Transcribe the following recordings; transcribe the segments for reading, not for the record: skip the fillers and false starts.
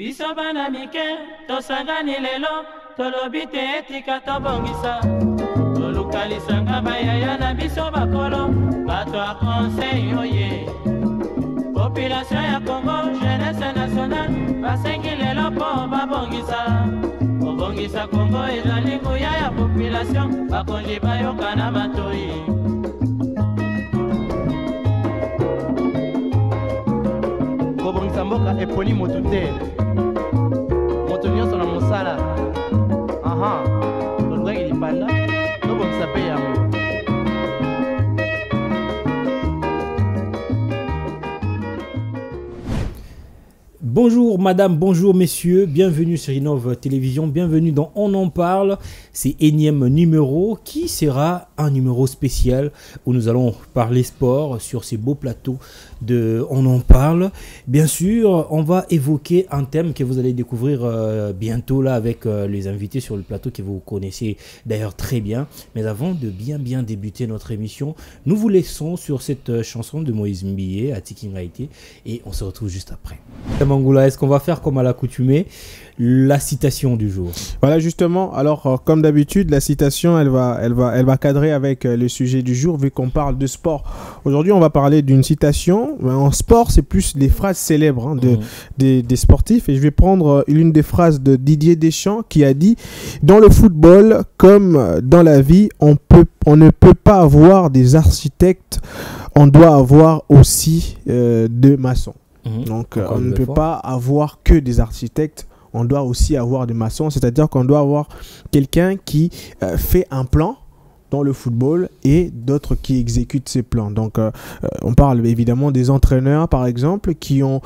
Biso bana mike, tosangani lelo, tolobi te etika tobongisa. Tolukalisanga bayaya na biso bakolo, bato a conseil oye. Population ya Congo, jeunesse nationale, basengi lelo po babongisa. Obongisa Congo ezali nguya ya population, bakonzi bayoka na batoi. Kobongisa mboka eponi moto te. Moto nyonso na mosala. Aha. Tolukaki lipanda, tobongisa pe yango. Bonjour madame, bonjour messieurs, bienvenue sur Innov Télévision, bienvenue dans On en parle, c'est énième numéro qui sera un numéro spécial où nous allons parler sport sur ces beaux plateaux de On en parle. Bien sûr, on va évoquer un thème que vous allez découvrir bientôt là avec les invités sur le plateau que vous connaissez d'ailleurs très bien. Mais avant de bien débuter notre émission, nous vous laissons sur cette chanson de Moïse Mbié, Atiki Ngaïté, et on se retrouve juste après. Mangoula, est-ce qu'on va faire comme à l'accoutumée la citation du jour? Voilà, justement, alors comme d'habitude, la citation elle va cadrer avec le sujet du jour vu qu'on parle de sport. Aujourd'hui on va parler d'une citation. En sport c'est plus les phrases célèbres hein, des sportifs, et je vais prendre l'une des phrases de Didier Deschamps qui a dit: dans le football comme dans la vie, on ne peut pas avoir des architectes, on doit avoir aussi des maçons. Donc on ne peut pas avoir que des architectes, on doit aussi avoir des maçons, c'est-à-dire qu'on doit avoir quelqu'un qui fait un plan dans le football et d'autres qui exécutent ces plans. Donc on parle évidemment des entraîneurs par exemple qui ont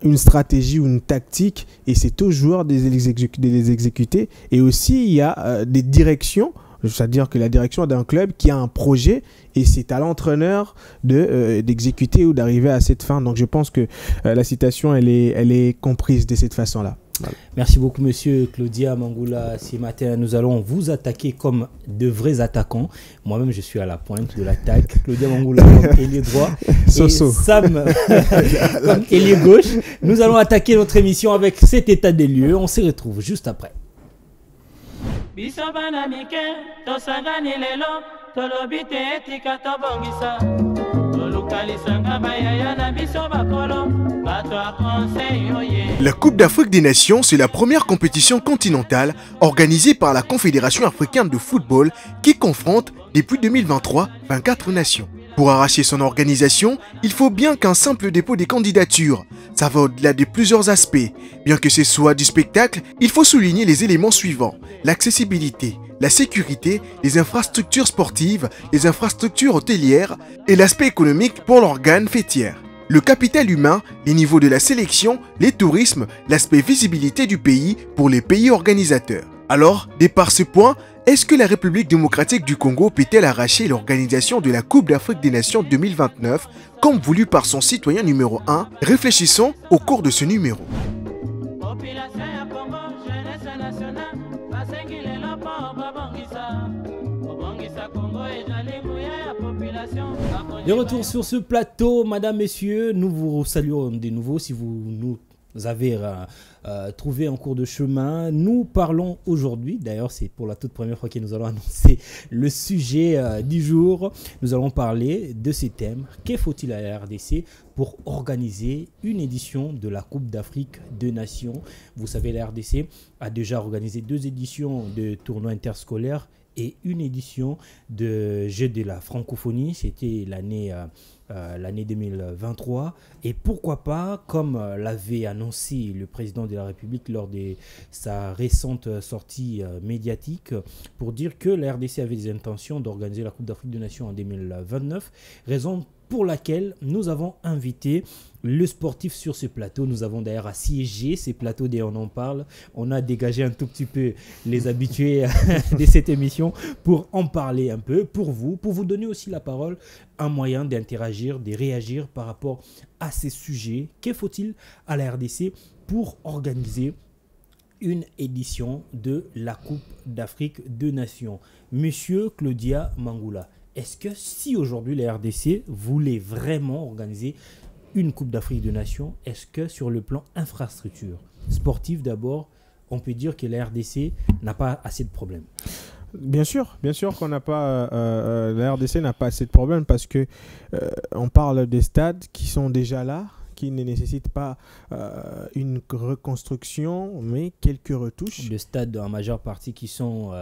une stratégie ou une tactique, et c'est aux joueurs de les exécuter. Et aussi il y a des directions, c'est-à-dire que la direction d'un club qui a un projet, et c'est à l'entraîneur d'exécuter ou d'arriver à cette fin. Donc je pense que la citation elle est comprise de cette façon-là. Voilà. Merci beaucoup monsieur Claudia Mangoula. Ce matin nous allons vous attaquer comme de vrais attaquants. Moi-même je suis à la pointe de l'attaque. Claudia Mangoula comme ailier droit et Sam comme ailier gauche. Nous allons attaquer notre émission avec cet état des lieux. On se retrouve juste après. Biso bana mike, tosangani lelo, tolobi te etika tobongisa. Tolukalisanga bayaya na biso bakolo, bato a conseil oye. La Coupe d'Afrique des Nations, c'est la première compétition continentale organisée par la Confédération africaine de football qui confronte, depuis 2023, 24 nations. Pour arracher son organisation, il faut bien qu'un simple dépôt des candidatures. Ça va au-delà de plusieurs aspects. Bien que ce soit du spectacle, il faut souligner les éléments suivants: l'accessibilité, la sécurité, les infrastructures sportives, les infrastructures hôtelières et l'aspect économique pour l'organe fêtière. Le capital humain, les niveaux de la sélection, les tourismes, l'aspect visibilité du pays pour les pays organisateurs. Alors, dès par ce point, est-ce que la République démocratique du Congo peut-elle arracher l'organisation de la Coupe d'Afrique des Nations 2029 comme voulu par son citoyen numéro 1? Réfléchissons au cours de ce numéro. De retour sur ce plateau, madame, messieurs, nous vous saluons de nouveau si vous nous avez trouvé en cours de chemin. Nous parlons aujourd'hui, d'ailleurs c'est pour la toute première fois que nous allons annoncer le sujet du jour. Nous allons parler de ces thèmes. Que faut-il à la RDC pour organiser une édition de la Coupe d'Afrique des Nations? Vous savez, la RDC a déjà organisé 2 éditions de tournois interscolaires et une édition de Jeux de la francophonie. C'était l'année 2023, et pourquoi pas, comme l'avait annoncé le président de la République lors de sa récente sortie médiatique, pour dire que la RDC avait des intentions d'organiser la Coupe d'Afrique des Nations en 2029, raison pour laquelle nous avons invité le sportif sur ce plateau. Nous avons d'ailleurs assiégé ces plateaux dès on en parle. On a dégagé un tout petit peu les habitués de cette émission pour en parler un peu, pour vous donner aussi la parole, un moyen d'interagir, de réagir par rapport à ces sujets. Que faut-il à la RDC pour organiser une édition de la Coupe d'Afrique des Nations? Monsieur Claudia Mangoula, est-ce que si aujourd'hui la RDC voulait vraiment organiser une Coupe d'Afrique des Nations, est-ce que sur le plan infrastructure, sportif d'abord, on peut dire que la RDC n'a pas assez de problèmes? Bien sûr qu'on n'a pas, la RDC n'a pas assez de problèmes parce que on parle des stades qui sont déjà là, qui ne nécessitent pas une reconstruction, mais quelques retouches. Des stades en majeure partie qui sont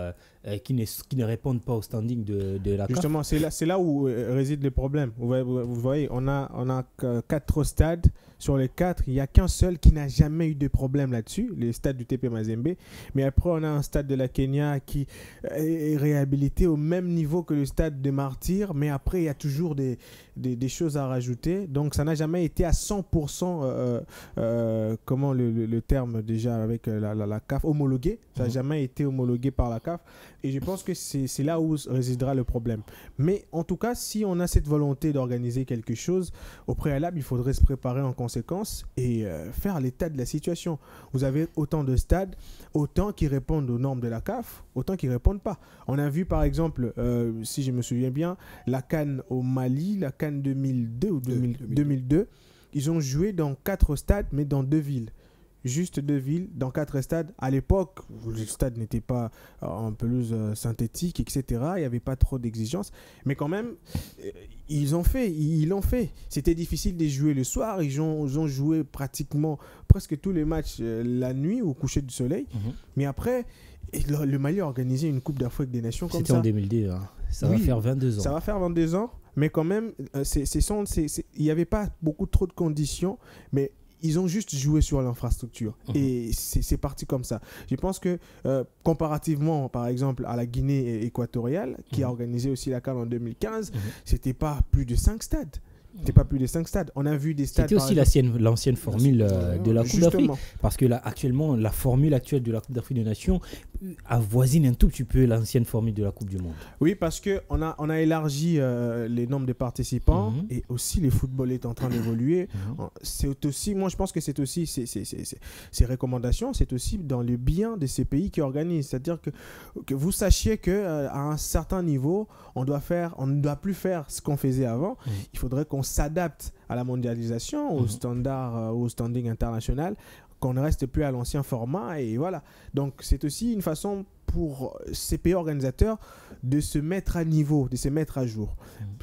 qui ne répondent pas au standing de la CAF. Justement, c'est là où réside le problème. Vous voyez, on a 4 stades. Sur les 4, il n'y a qu'un seul qui n'a jamais eu de problème là-dessus, le stade du TP Mazembe. Mais après, on a un stade de la Kenya qui est réhabilité au même niveau que le stade de Martyrs. Mais après, il y a toujours des choses à rajouter. Donc, ça n'a jamais été à 100%, comment le terme déjà avec la CAF, homologué. Ça n'a jamais été homologué par la CAF. Et je pense que c'est là où résidera le problème. Mais en tout cas, si on a cette volonté d'organiser quelque chose, au préalable, il faudrait se préparer en conséquence et faire l'état de la situation. Vous avez autant de stades, autant qui répondent aux normes de la CAF, autant qui ne répondent pas. On a vu par exemple, si je me souviens bien, la CAN au Mali, la CAN 2002 ou 2002, ils ont joué dans 4 stades, mais dans 2 villes. Juste 2 villes, dans 4 stades. À l'époque, le stade n'était pas en pelouse synthétique, etc. Il n'y avait pas trop d'exigences. Mais quand même, ils l'ont fait. C'était difficile de jouer le soir. Ils ont joué pratiquement presque tous les matchs la nuit au coucher du soleil. Mais après, le Mali a organisé une Coupe d'Afrique des Nations comme ça. C'était en 2002. Hein. Ça va faire 22 ans. Ça va faire 22 ans. Mais quand même, il n'y avait pas trop de conditions. Mais ils ont juste joué sur l'infrastructure. Et c'est parti comme ça. Je pense que comparativement, par exemple, à la Guinée équatoriale, qui a organisé aussi la CAN en 2015, c'était pas plus de 5 stades. C'était pas plus de 5 stades. On a vu des stades. C'était aussi l'ancienne formule de la Coupe d'Afrique. Parce que là, actuellement, la formule actuelle de la Coupe d'Afrique des Nations avoisine un tout petit peu l'ancienne formule de la Coupe du Monde. Oui, parce qu'on a élargi les nombres de participants et aussi le football est en train d'évoluer. C'est aussi, moi je pense que c'est aussi ces recommandations, c'est aussi dans le bien de ces pays qui organisent. C'est-à-dire que vous sachiez qu'à un certain niveau, on ne doit plus faire ce qu'on faisait avant. Il faudrait qu'on s'adapte à la mondialisation, aux standards, au standing international, qu'on ne reste plus à l'ancien format. Et voilà. Donc, c'est aussi une façon pour ces pays organisateurs de se mettre à niveau, de se mettre à jour.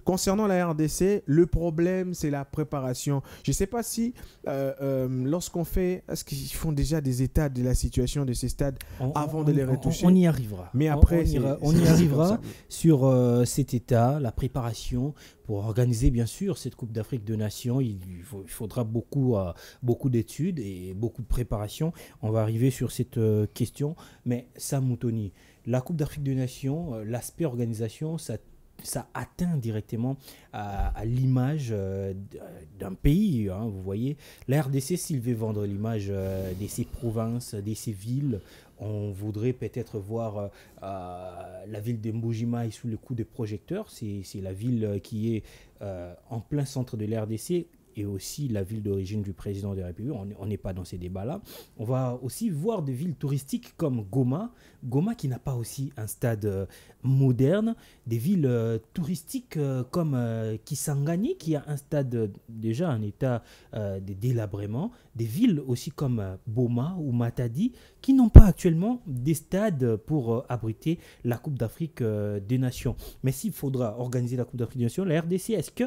Concernant la RDC, le problème, c'est la préparation. Je ne sais pas si, lorsqu'on fait... Est-ce qu'ils font déjà des états de la situation de ces stades avant de les retoucher? On y arrivera. Mais après, on y arrivera sur cet état, la préparation, pour organiser, bien sûr, cette Coupe d'Afrique de Nations. Il faudra beaucoup d'études et beaucoup de préparation. On va arriver sur cette question. Mais Sam Moutoni, la Coupe d'Afrique des Nations, l'aspect organisation, ça atteint directement à l'image d'un pays. Hein, vous voyez, la RDC, s'il veut vendre l'image de ses provinces, de ses villes, on voudrait peut-être voir la ville de Mbujimai sous le coup des projecteurs. C'est la ville qui est en plein centre de la RDC et aussi la ville d'origine du président de la République. On n'est pas dans ces débats-là. On va aussi voir des villes touristiques comme Goma qui n'a pas aussi un stade moderne, des villes touristiques comme Kisangani qui a un stade déjà en état de délabrement, des villes aussi comme Boma ou Matadi qui n'ont pas actuellement des stades pour abriter la Coupe d'Afrique des Nations. Mais s'il faudra organiser la Coupe d'Afrique des Nations, la RDC, est-ce que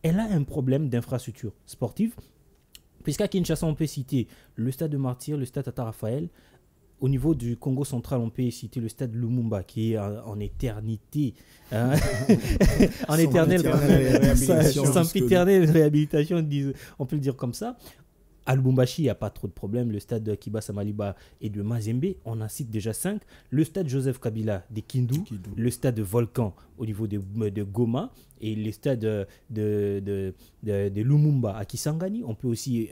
elle a un problème d'infrastructure sportive, puisqu'à Kinshasa, on peut citer le stade de Martyrs, le stade Tata Raphaël. Au niveau du Congo central, on peut citer le stade Lumumba, qui est en éternité, hein, en éternelle réhabilitation, on peut le dire comme ça. À Lubumbashi, il n'y a pas trop de problèmes. Le stade de Kibasa Maliba et de Mazembe, on en cite déjà 5. Le stade Joseph Kabila de Kindu, le stade de Volcan au niveau de Goma et le stade de Lumumba à Kisangani. On peut aussi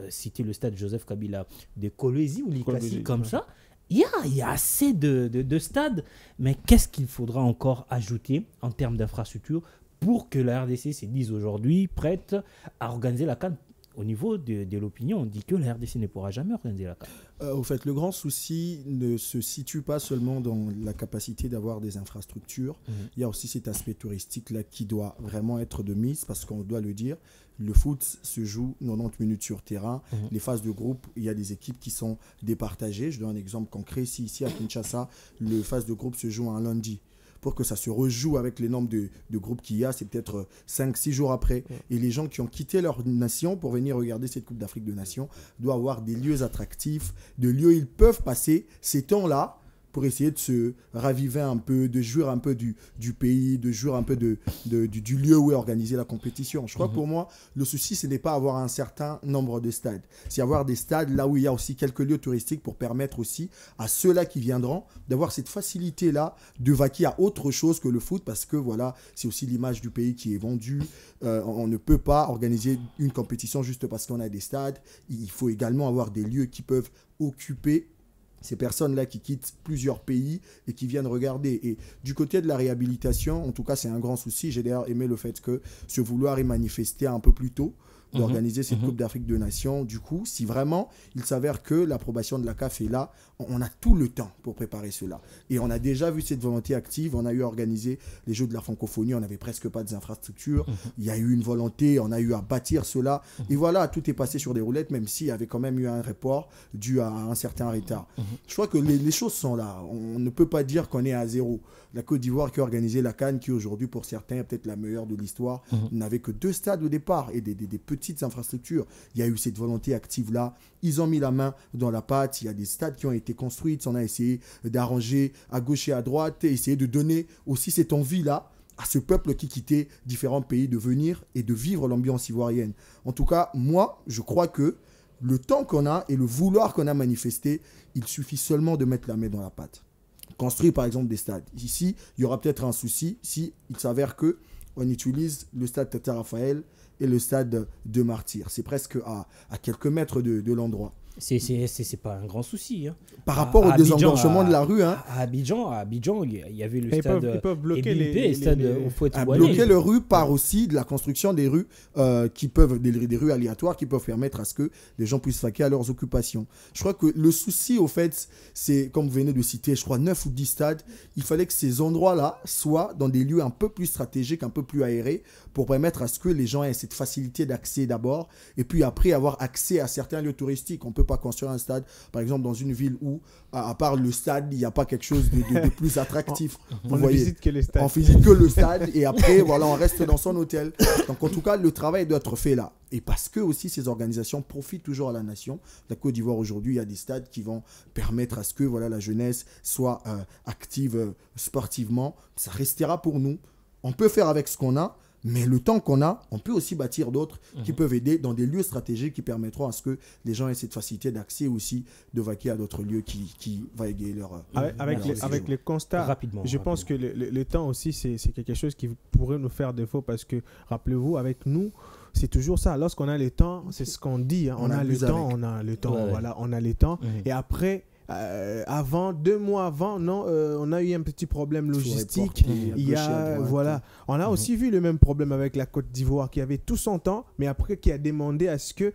citer le stade Joseph Kabila de Kolwezi ou Likasi, comme ça. Il y a assez de stades, mais qu'est-ce qu'il faudra encore ajouter en termes d'infrastructure pour que la RDC se dise aujourd'hui prête à organiser la CAN au niveau de l'opinion, on dit que la RDC ne pourra jamais organiser la CAF. Au fait, le grand souci ne se situe pas seulement dans la capacité d'avoir des infrastructures. Il y a aussi cet aspect touristique-là qui doit vraiment être de mise, parce qu'on doit le dire, le foot se joue 90 minutes sur terrain. Les phases de groupe, il y a des équipes qui sont départagées. Je donne un exemple concret. Ici à Kinshasa, le phase de groupe se joue un lundi. Pour que ça se rejoue avec les nombres de groupes qu'il y a, c'est peut-être 5-6 jours après. Et les gens qui ont quitté leur nation pour venir regarder cette Coupe d'Afrique de Nations doivent avoir des lieux attractifs, de lieux où ils peuvent passer ces temps-là pour essayer de se raviver un peu, de jouir un peu du pays, de jouir un peu du lieu où est organisée la compétition. Je crois que pour moi, le souci, ce n'est pas avoir un certain nombre de stades. C'est avoir des stades là où il y a aussi quelques lieux touristiques pour permettre aussi à ceux-là qui viendront d'avoir cette facilité-là de vaquer à autre chose que le foot, parce que voilà, c'est aussi l'image du pays qui est vendue. On ne peut pas organiser une compétition juste parce qu'on a des stades. Il faut également avoir des lieux qui peuvent occuper ces personnes-là qui quittent plusieurs pays et qui viennent regarder. Et du côté de la réhabilitation, en tout cas, c'est un grand souci. J'ai d'ailleurs aimé le fait que ce vouloir est manifesté un peu plus tôt d'organiser cette Coupe d'Afrique de Nations. Du coup, si vraiment il s'avère que l'approbation de la CAF est là, on a tout le temps pour préparer cela. Et on a déjà vu cette volonté active. On a eu à organiser les Jeux de la francophonie. On n'avait presque pas d'infrastructures. Il y a eu une volonté. On a eu à bâtir cela. Et voilà, tout est passé sur des roulettes, même s'il y avait quand même eu un report dû à un certain retard. Je crois que les choses sont là. On ne peut pas dire qu'on est à zéro. La Côte d'Ivoire qui a organisé la CAN, qui aujourd'hui pour certains est peut-être la meilleure de l'histoire, n'avait que 2 stades au départ et des petites infrastructures. Il y a eu cette volonté active-là. Ils ont mis la main dans la pâte. Il y a des stades qui ont été construits. On a essayé d'arranger à gauche et à droite et essayer de donner aussi cette envie-là à ce peuple qui quittait différents pays de venir et de vivre l'ambiance ivoirienne. En tout cas, moi, je crois que le temps qu'on a et le vouloir qu'on a manifesté, il suffit seulement de mettre la main dans la pâte. Construire par exemple des stades. Ici, il y aura peut-être un souci si il s'avère que on utilise le stade Tata Raphaël et le stade de Martyrs. C'est presque à quelques mètres de l'endroit. C'est pas un grand souci. Hein. Par rapport au désengorgement de la rue. Hein. À Abidjan, il y avait le stade. Ils peuvent bloquer le stade au Fouet-Boigny. Bloquer les rues par aussi de la construction des rues des rues aléatoires qui peuvent permettre à ce que les gens puissent vaquer à leurs occupations. Je crois que le souci, au fait, c'est, comme vous venez de citer, je crois 9 ou 10 stades. Il fallait que ces endroits-là soient dans des lieux un peu plus stratégiques, un peu plus aérés, pour permettre à ce que les gens aient cette facilité d'accès d'abord, et puis après avoir accès à certains lieux touristiques. On peut pas construire un stade, par exemple, dans une ville où, à part le stade, il n'y a pas quelque chose de plus attractif. On ne visite que le stade. On visite que le stade et après, voilà, on reste dans son hôtel. Donc, en tout cas, le travail doit être fait là. Et parce que aussi, ces organisations profitent toujours à la nation. La Côte d'Ivoire, aujourd'hui, il y a des stades qui vont permettre à ce que voilà, la jeunesse soit active sportivement. Ça restera pour nous. On peut faire avec ce qu'on a. Mais le temps qu'on a, on peut aussi bâtir d'autres qui peuvent aider dans des lieux stratégiques qui permettront à ce que les gens aient cette facilité d'accès aussi, de vaquer à d'autres lieux qui vont égayer leur... Avec les constats, je pense que le temps aussi, c'est quelque chose qui pourrait nous faire défaut parce que, rappelez-vous, avec nous, c'est toujours ça. Lorsqu'on a le temps, c'est ce qu'on dit. Hein, on a le temps, voilà, on a le temps. Et après... avant, 2 mois avant, on a eu un petit problème logistique. On a aussi vu le même problème avec la Côte d'Ivoire qui avait tout son temps, mais après qui a demandé à ce que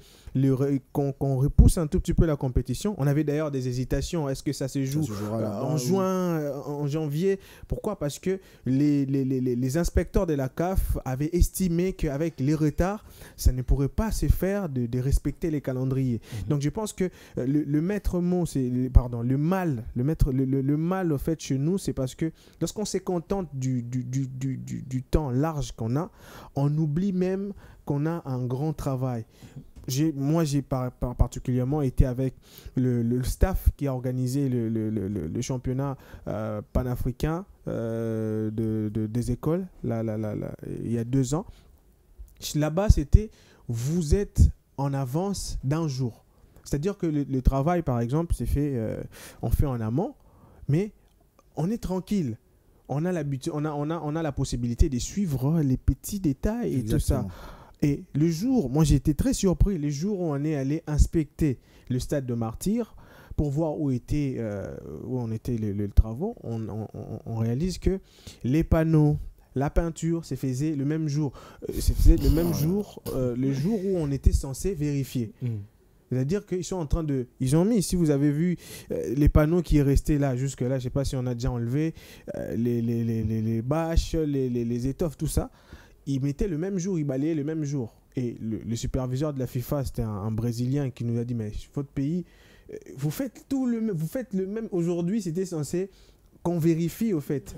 qu'on repousse un tout petit peu la compétition. On avait d'ailleurs des hésitations. Est-ce que ça se joue en juin, en janvier? Pourquoi? Parce que les inspecteurs de la CAF avaient estimé qu'avec les retards, ça ne pourrait pas se faire de respecter les calendriers. Donc je pense que le maître mot, le mal au fait chez nous, c'est parce que lorsqu'on se contente du temps large qu'on a, on oublie même qu'on a un grand travail. Moi, j'ai particulièrement été avec le staff qui a organisé le championnat panafricain des écoles il y a 2 ans. Là-bas, c'était vous êtes en avance d'1 jour. C'est-à-dire que le travail, par exemple, c'est fait, on fait en amont, mais on est tranquille. On a l'habitude, on a la possibilité de suivre les petits détails et Exactement. Tout ça. Et le jour, moi j'ai été très surpris, le jour où on est allé inspecter le stade de Martyrs pour voir où en étaient les travaux, on réalise que les panneaux, la peinture se faisait le même jour. Le jour où on était censé vérifier. C'est-à-dire qu'ils sont en train de... Ils ont mis, si vous avez vu les panneaux qui est resté là, jusque-là, je ne sais pas si on a déjà enlevé, les bâches, les étoffes, tout ça. Ils mettaient le même jour, ils balayaient le même jour. Et le superviseur de la FIFA, c'était un Brésilien qui nous a dit, mais votre pays, vous faites le même. Aujourd'hui, c'était censé qu'on vérifie, au fait.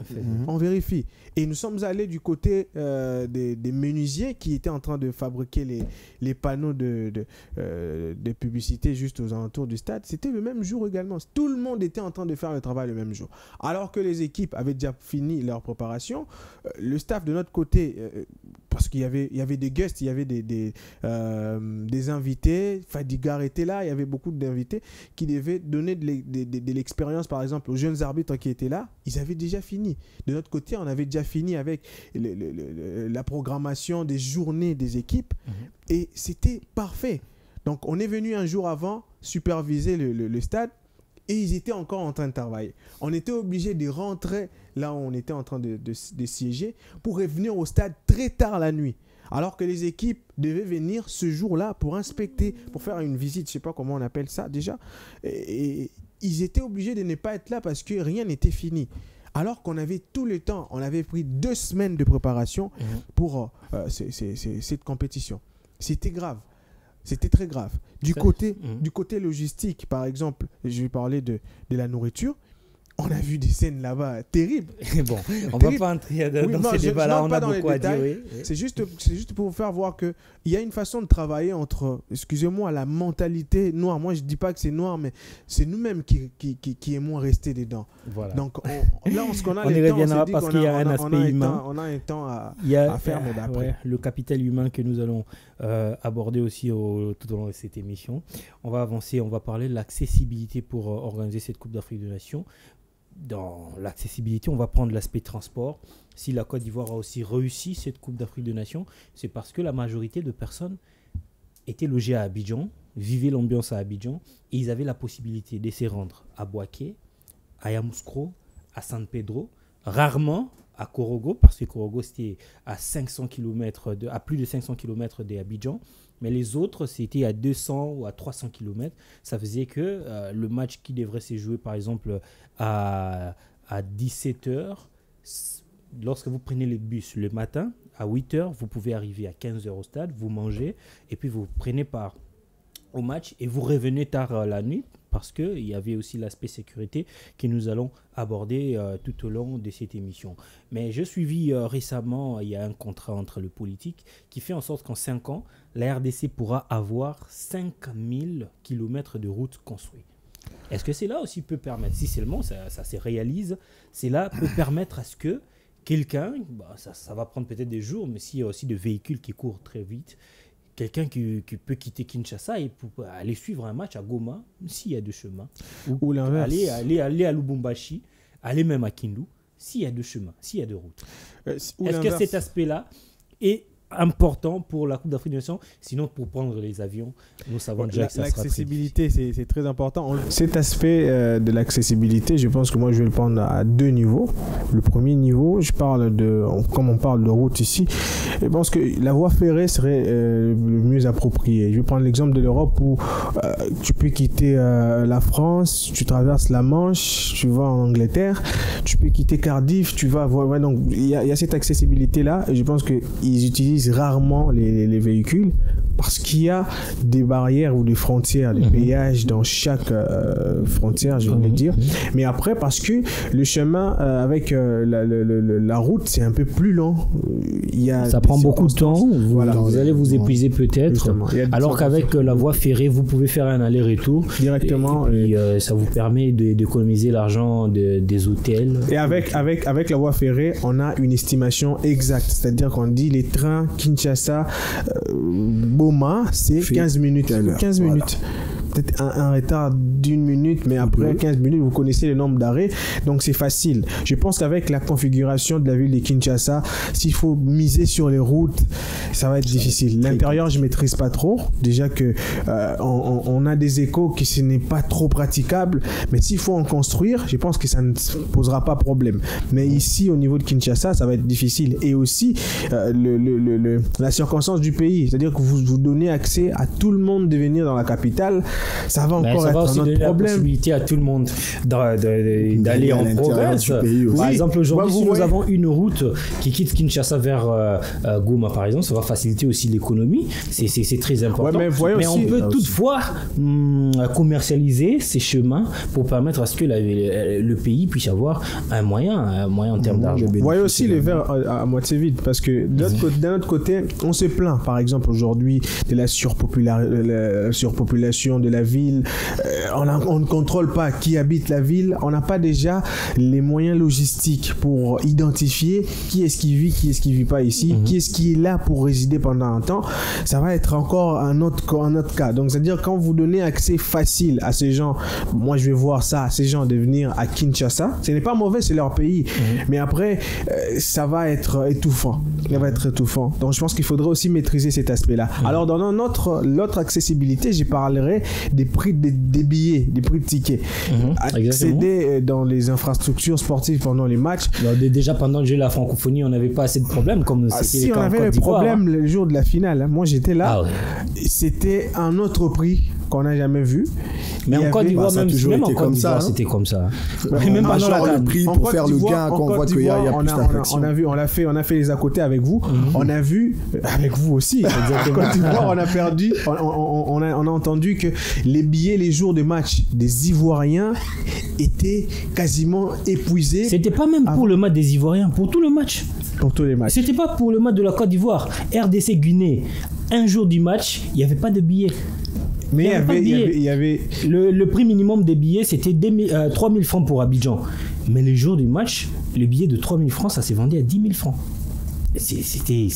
On vérifie. Et nous sommes allés du côté des menuisiers qui étaient en train de fabriquer les panneaux de publicité juste aux alentours du stade. C'était le même jour également. Tout le monde était en train de faire le travail le même jour. Alors que les équipes avaient déjà fini leur préparation, le staff de notre côté, parce qu'il y avait des guests, il y avait des invités, Fadigar était là, il y avait beaucoup d'invités qui devaient donner de l'expérience, par exemple, aux jeunes arbitres qui étaient là. Ils avaient déjà fini. De notre côté, on avait déjà fini avec la programmation des journées des équipes et c'était parfait. Donc, on est venu un jour avant superviser le stade et ils étaient encore en train de travailler. On était obligé de rentrer là où on était en train de siéger pour revenir au stade très tard la nuit. Alors que les équipes devaient venir ce jour-là pour inspecter, pour faire une visite, je ne sais pas comment on appelle ça déjà. Et ils étaient obligés de ne pas être là parce que rien n'était fini. Alors qu'on avait tout le temps, on avait pris 2 semaines de préparation pour cette compétition. C'était grave. C'était très grave. Du côté logistique, par exemple, je vais parler de la nourriture. On a vu des scènes là-bas terribles. Bon, on ne va pas entrer dans ces débats-là, on a beaucoup à dire. Oui. C'est juste pour vous faire voir qu'il y a une façon de travailler entre, excusez-moi, la mentalité noire. Moi, je ne dis pas que c'est noir, mais c'est nous-mêmes qui aimons rester dedans. Voilà. Donc, là, ce qu'on a on y reviendra parce qu'il y a un aspect humain. On a un temps à faire, mais d'après. Ouais, le capital humain que nous allons aborder aussi tout au long de cette émission. On va avancer, on va parler de l'accessibilité pour organiser cette Coupe d'Afrique des Nations. Dans l'accessibilité, on va prendre l'aspect transport. Si la Côte d'Ivoire a aussi réussi cette Coupe d'Afrique des Nations, c'est parce que la majorité de personnes étaient logées à Abidjan, vivaient l'ambiance à Abidjan, et ils avaient la possibilité de se rendre à Bouaké, à Yamoussoukro, à San Pedro, rarement à Korogo, parce que Korogo c'était à 500 km à plus de 500 km d'Abidjan, mais les autres c'était à 200 ou à 300 km. Ça faisait que le match qui devrait se jouer par exemple à 17h, lorsque vous prenez les bus le matin, à 8h, vous pouvez arriver à 15h au stade, vous mangez, et puis vous prenez part au match et vous revenez tard la nuit, parce qu'il y avait aussi l'aspect sécurité que nous allons aborder tout au long de cette émission. Mais j'ai suivi récemment, il y a un contrat entre le politique qui fait en sorte qu'en 5 ans, la RDC pourra avoir 5000 km de routes construites. Est-ce que cela aussi peut permettre, si seulement ça se réalise, cela peut permettre à ce que quelqu'un, ça va prendre peut-être des jours, mais s'il y a aussi des véhicules qui courent très vite, quelqu'un qui peut quitter Kinshasa et pour aller suivre un match à Goma, s'il y a 2 chemins. Ou l'inverse. Aller à Lubumbashi, aller même à Kindu, s'il y a 2 chemins, s'il y a 2 routes. Est-ce que cet aspect-là est important pour la Coupe d'Afrique des Nations? Sinon, pour prendre les avions, nous savons déjà que ça sera l'accessibilité, c'est très important. Cet aspect de l'accessibilité, je pense que moi, je vais le prendre à 2 niveaux. Le premier niveau, comme on parle de route ici, je pense que la voie ferrée serait le mieux appropriée. Je vais prendre l'exemple de l'Europe où tu peux quitter la France, tu traverses la Manche, tu vas en Angleterre, tu peux quitter Cardiff, tu vas voir. Donc, il y a cette accessibilité-là et je pense qu'ils utilisent rarement les véhicules parce qu'il y a des barrières ou des frontières, des péages dans chaque frontière, je voulais dire. Mais après, parce que le chemin avec la route, c'est un peu plus long. Ça prend beaucoup de temps. Vous allez vous épuiser peut-être. Alors qu'avec la voie ferrée, vous pouvez faire un aller-retour directement. Et ça vous permet d'économiser l'argent des hôtels. Et avec la voie ferrée, on a une estimation exacte. C'est-à-dire qu'on dit les trains Kinshasa, Boma, c'est 15 minutes. 15 minutes. peut-être un retard d'1 minute, mais après 15 minutes, vous connaissez le nombre d'arrêts, donc c'est facile. Je pense qu'avec la configuration de la ville de Kinshasa, s'il faut miser sur les routes, ça va être difficile. L'intérieur, je maîtrise pas trop. Déjà que on a des échos qui ce n'est pas trop praticable, mais s'il faut en construire, je pense que ça ne posera pas problème. Mais ici, au niveau de Kinshasa, ça va être difficile. Et aussi, la circonstance du pays, c'est-à-dire que vous donnez accès à tout le monde de venir dans la capitale, ça va encore être un autre problème. La possibilité à tout le monde d'aller en province. Par exemple, aujourd'hui, si nous avons une route qui quitte Kinshasa vers Goma, par exemple, ça va faciliter aussi l'économie. C'est très important. Mais on peut toutefois commercialiser ces chemins pour permettre à ce que le pays puisse avoir un moyen en termes d'argent. Vous voyez aussi les verres à moitié vides, parce que d'un autre côté, on se plaint, par exemple, aujourd'hui, de la surpopulation de la ville. On ne contrôle pas qui habite la ville. On n'a pas déjà les moyens logistiques pour identifier qui est-ce qui vit, qui est-ce qui vit pas ici, qui est-ce qui est là pour résider pendant un temps. Ça va être encore un autre cas. Donc, c'est-à-dire, quand vous donnez accès facile à ces gens, moi, je vais voir ça, ces gens de venir à Kinshasa. Ce n'est pas mauvais, c'est leur pays. Mais après, ça va être étouffant. Ça va être étouffant. Donc, je pense qu'il faudrait aussi maîtriser cet aspect-là. Alors, dans l'autre accessibilité, je parlerai des prix des billets, des prix de tickets. Accéder dans les infrastructures sportives pendant les matchs. Alors, déjà, pendant le jeu de la francophonie, on n'avait pas assez de problèmes. Comme si on avait le problème le jour de la finale. Moi, j'étais là. C'était un autre prix qu'on n'a jamais vu. Mais en Côte d'Ivoire, même en Côte d'Ivoire, c'était comme ça. Même pas le prix pour faire le gain quand on voit qu'il y a plus d'affection. On a fait les à côté avec vous. On a vu, avec vous aussi, en Côte d'Ivoire, on a perdu. On a entendu que les billets, les jours de match des Ivoiriens étaient quasiment épuisés. C'était pas même pour le match des Ivoiriens, pour tout le match. Pour tous les matchs. C'était pas pour le match de la Côte d'Ivoire. RDC Guinée, un jour du match, il n'y avait pas de billets. Mais il y avait... Le prix minimum des billets, c'était 3 000 francs pour Abidjan. Mais le jour du match, le billet de 3 000 francs, ça s'est vendu à 10 000 francs. Mais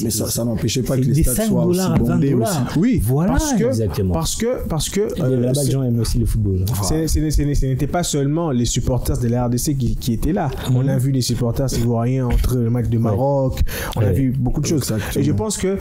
ça n'empêchait pas que les stades soient aussi bondés aussi. Oui, voilà, exactement. Parce que là-bas, les gens aiment aussi le football. Ce n'était pas seulement les supporters de la RDC qui étaient là. On a vu les supporters ivoiriens entre le match de Maroc. On a vu beaucoup de choses. Exactement. Et je pense que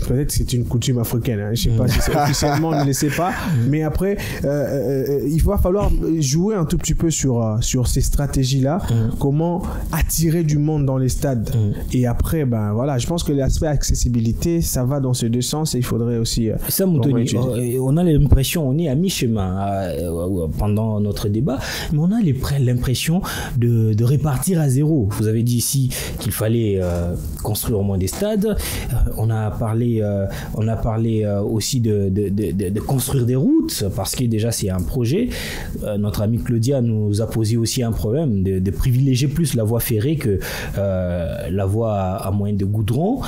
peut-être c'est une coutume africaine. Je ne sais pas si c'est officiellement, on ne le sait pas. Mais après, il va falloir jouer un tout petit peu sur ces stratégies-là. Comment attirer du monde dans les stades. Et après, je pense que l'aspect accessibilité, ça va dans ces deux sens et il faudrait aussi... Ça, Moutoni, on a l'impression, on est à mi-chemin pendant notre débat, mais on a l'impression de repartir à zéro. Vous avez dit ici qu'il fallait construire au moins des stades. On a parlé aussi de construire des routes, parce que déjà c'est un projet. Notre amie Claudia nous a posé aussi un problème de privilégier plus la voie ferrée que la voie à moyen de goudron.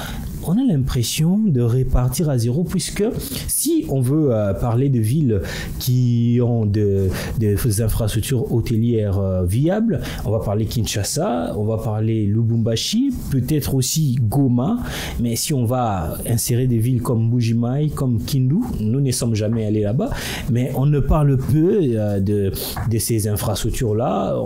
On a l'impression de repartir à zéro, puisque si on veut parler de villes qui ont des infrastructures hôtelières viables, on va parler Kinshasa, on va parler Lubumbashi, peut-être aussi Goma, mais si on va insérer des villes comme Mbuji-Mayi, comme Kindu, nous ne sommes jamais allés là-bas, mais on ne parle peu de ces infrastructures-là.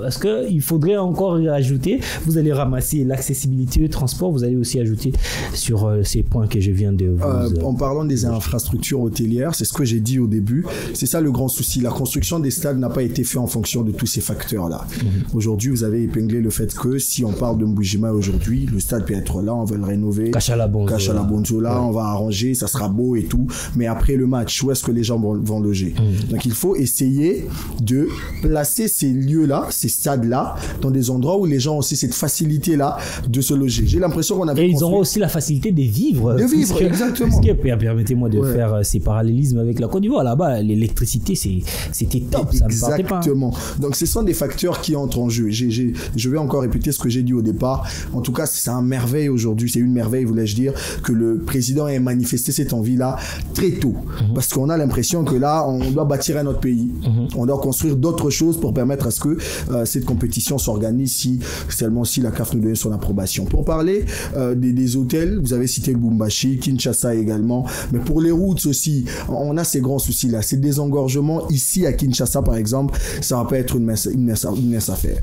Est-ce qu'il faudrait encore ajouter, vous allez ramasser l'accessibilité au transport, vous allez aussi ajouter sur ces points que je viens de vous... En parlant des infrastructures hôtelières, c'est ce que j'ai dit au début, c'est ça le grand souci. La construction des stades n'a pas été faite en fonction de tous ces facteurs-là. Aujourd'hui, vous avez épinglé le fait que si on parle de Mbuji-Mayi aujourd'hui, le stade peut être là, on veut le rénover. Kashala-Bonzola, on va arranger, ça sera beau et tout. Mais après le match, où est-ce que les gens vont loger? Donc il faut essayer de placer ces lieux-là, ces stades-là, dans des endroits où les gens ont aussi cette facilité-là de se loger. J'ai l'impression qu'on avait... Et ils auront aussi la facilité de vivre. Exactement. Permettez-moi de faire ces parallélismes avec la Côte d'Ivoire. Là-bas, l'électricité, c'était top. Ça ne partait pas. Exactement. Donc, ce sont des facteurs qui entrent en jeu. Je vais encore répéter ce que j'ai dit au départ. En tout cas, c'est un merveille aujourd'hui. C'est une merveille, voulais-je dire, que le président ait manifesté cette envie-là très tôt. Parce qu'on a l'impression que là, on doit bâtir un autre pays. On doit construire d'autres choses pour permettre à ce que cette compétition s'organise seulement si la CAF nous donne son approbation. Pour parler des hôtels hôtels, vous avez cité Lubumbashi, Kinshasa également, mais pour les routes aussi, on a ces grands soucis-là. Ces désengorgements ici à Kinshasa, par exemple, ça va pas être une mince affaire.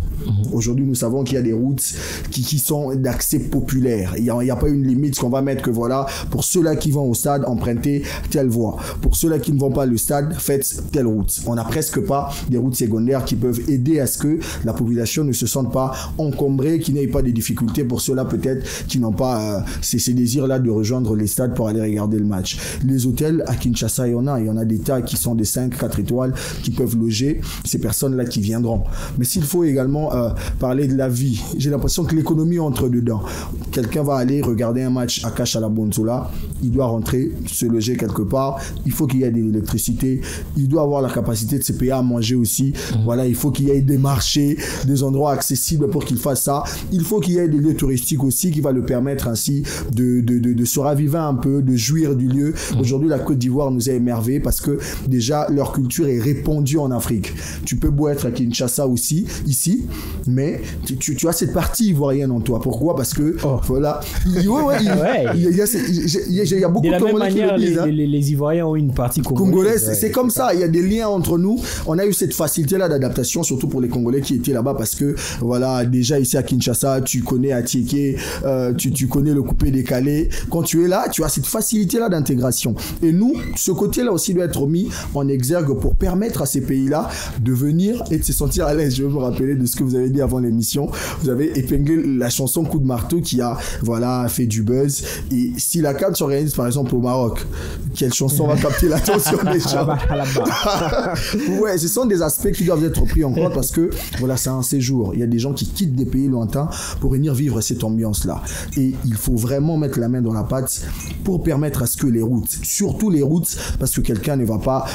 Aujourd'hui, nous savons qu'il y a des routes qui sont d'accès populaire. Il n'y a pas une limite qu'on va mettre que voilà, pour ceux-là qui vont au stade, empruntez telle voie. Pour ceux-là qui ne vont pas au stade, faites telle route. On n'a presque pas des routes secondaires qui peuvent aider à ce que la population ne se sente pas encombrée, qu'il n'y ait pas de difficultés pour ceux-là peut-être qui n'ont pas ces désirs-là de rejoindre les stades pour aller regarder le match. Les hôtels à Kinshasa, il y en a des tas qui sont des 5-4 étoiles qui peuvent loger ces personnes-là qui viendront. Mais s'il faut également parler de la vie, j'ai l'impression que l'économie entre dedans. Quelqu'un va aller regarder un match à Cache à la Bonzola, il doit rentrer, se loger quelque part, il faut qu'il y ait de l'électricité, il doit avoir la capacité de se payer à manger aussi. Voilà, il faut qu'il y ait des marchés, des endroits accessibles pour qu'il fasse ça. Il faut qu'il y ait des lieux touristiques aussi qui va le permettre ainsi de se raviver un peu, de jouir du lieu. Aujourd'hui, la Côte d'Ivoire nous a émerveillés parce que déjà leur culture est répandue en Afrique. Tu peux beau être à Kinshasa aussi, ici, mais tu as cette partie ivoirienne en toi. Pourquoi? Parce que voilà, il y a beaucoup de Congolais qui le disent. Les Ivoiriens ont une partie congolaise. C'est comme ça, il y a des liens entre nous. On a eu cette facilité-là d'adaptation, surtout pour les Congolais qui étaient là-bas, parce que voilà, déjà ici à Kinshasa, tu connais Atieke, tu connais le coupé décalé. Quand tu es là, tu as cette facilité-là d'intégration. Et nous, ce côté-là aussi doit être mis en exergue pour permettre à ces pays-là de venir et de se sentir à l'aise. Je veux vous rappeler de ce que vous avez dit avant l'émission. Vous avez épinglé la chanson Coup de marteau qui a fait du buzz. Et si la CAN s'organise par exemple au Maroc, quelle chanson va capter l'attention des gens? Ouais, ce sont des aspects qui doivent être pris en compte parce que voilà, c'est un séjour. Il y a des gens qui quittent des pays lointains pour venir vivre cette ambiance-là. Et il faut vraiment mettre la main dans la pâte pour permettre à ce que les routes, surtout les routes, parce que quelqu'un ne va pas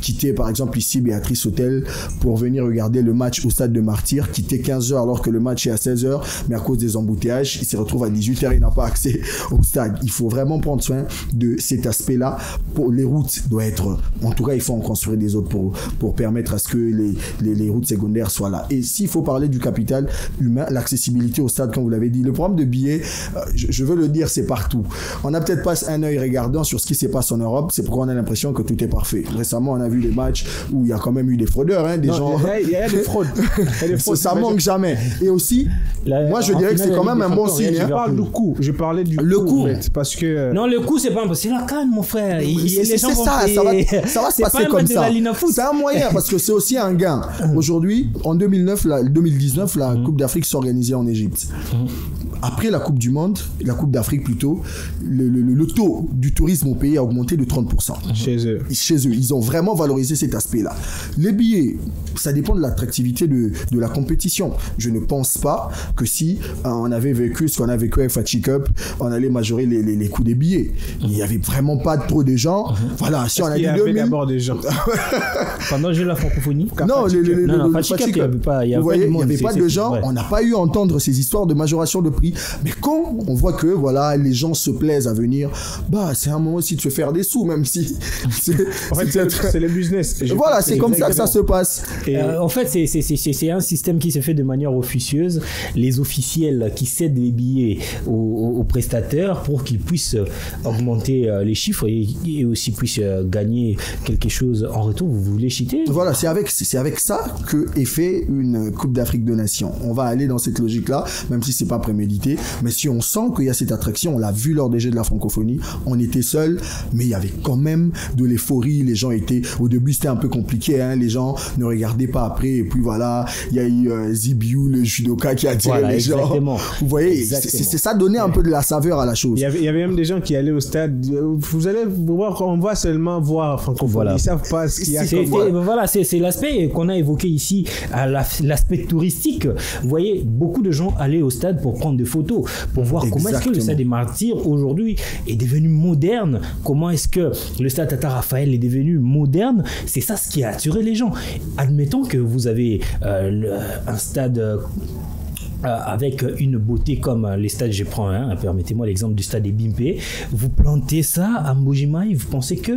quitter par exemple ici Béatrice Hôtel pour venir regarder le match au stade de Martyrs, quitter 15h alors que le match est à 16h, mais à cause des embouteillages, il se retrouve à 18h, il n'a pas accès au stade. Il faut vraiment prendre soin de cet aspect-là. Pour les routes doivent être, en tout cas, il faut en construire des autres pour permettre à ce que les routes secondaires soient là. Et s'il faut parler du capital humain, l'accessibilité au stade, comme vous l'avez dit, le problème de billets, je veux le dire, c'est partout. On n'a peut-être pas un œil regardant sur ce qui se passe en Europe, c'est pourquoi on a l'impression que tout est parfait. Récemment, on a vu des matchs où il y a quand même eu des fraudeurs, hein, des gens... Il y a des fraudes. Ça manque jamais. Et aussi, moi je dirais que c'est quand même un bon signe. Je parle du coût. Je parlais du coût. En fait, parce que... Non, le coût, c'est pas impossible. C'est la canne, mon frère. C'est ça, ça va se passer comme ça. C'est un moyen parce que c'est aussi un gain. Aujourd'hui, en 2019, la Coupe d'Afrique s'organisait en Égypte. Après la Coupe du Monde, la Coupe d'Afrique plutôt, le taux du tourisme au pays a augmenté de 30%. Chez eux. Ils ont vraiment valorisé cet aspect-là. Les billets, ça dépend de l'attractivité de la compétition. Je ne pense pas que si on avait vécu ce qu'on a vécu avec Fatih Cup, on allait majorer les coûts des billets. Il n'y avait vraiment pas trop de gens. Voilà, si on a dit 2000... Il y avait d'abord des gens. Pendant le jeu de la francophonie. Non, le Fatih Cup, il n'y avait pas, vous voyez, il n'y avait pas de gens. Ouais. On n'a pas eu à entendre ces histoires de majoration de prix. Mais quand on voit que voilà, les gens se plaisent à venir, c'est un moment aussi de se faire des sous, même si... En fait, c'est le business. Voilà, c'est comme ça que ça se passe. En fait, c'est un système qui se fait de manière officieuse. Les officiels qui cèdent les billets aux prestataires pour qu'ils puissent augmenter les chiffres et aussi puissent gagner quelque chose en retour. Vous voulez cheater? Voilà, c'est avec ça que est fait une Coupe d'Afrique de Nations. On va aller dans cette logique-là, même si c'est pas prémédité. Mais si on sent qu'il y a cette attraction, on l'a vu lors des Jeux de la francophonie, on était seuls, mais il y avait quand même de l'euphorie. Les gens étaient... Au début, c'était un peu compliqué, hein. Les gens ne regardaient pas après. Et puis voilà, il y a eu Zibiou, le judoka qui a attiré les gens. Vous voyez, c'est ça donner un peu de la saveur à la chose. Il y avait même des gens qui allaient au stade. Vous allez voir, on va seulement voir francophonie. Voilà. Ils savent pas ce qu'il y a. Voilà, c'est l'aspect qu'on a évoqué ici, l'aspect touristique. Vous voyez, beaucoup de gens allaient au stade pour prendre des photos, pour voir comment est-ce que le stade des Martyrs aujourd'hui est devenu moderne, comment est-ce que le stade Tata Raphaël est devenu moderne. C'est ça ce qui a attiré les gens. Admettons que vous avez un stade avec une beauté comme les stades, je prends, permettez-moi l'exemple du stade des Bimpe, vous plantez ça à Mbuji-Mayi, vous pensez que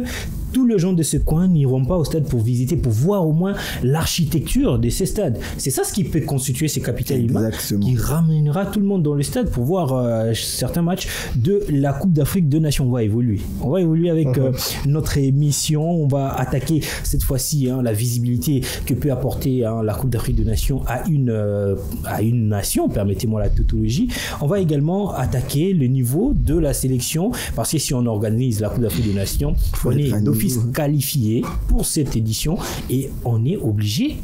tous les gens de ce coin n'iront pas au stade pour visiter, pour voir au moins l'architecture de ces stades. C'est ça ce qui peut constituer ces capitales humaines, qui ramènera tout le monde dans le stade pour voir certains matchs de la Coupe d'Afrique de Nations. On va évoluer. On va évoluer avec notre émission. On va attaquer cette fois-ci la visibilité que peut apporter la Coupe d'Afrique de Nations à une nation, permettez-moi la tautologie. On va également attaquer le niveau de la sélection, parce que si on organise la Coupe d'Afrique des Nations, on est d'office qualifié pour cette édition et on est obligé,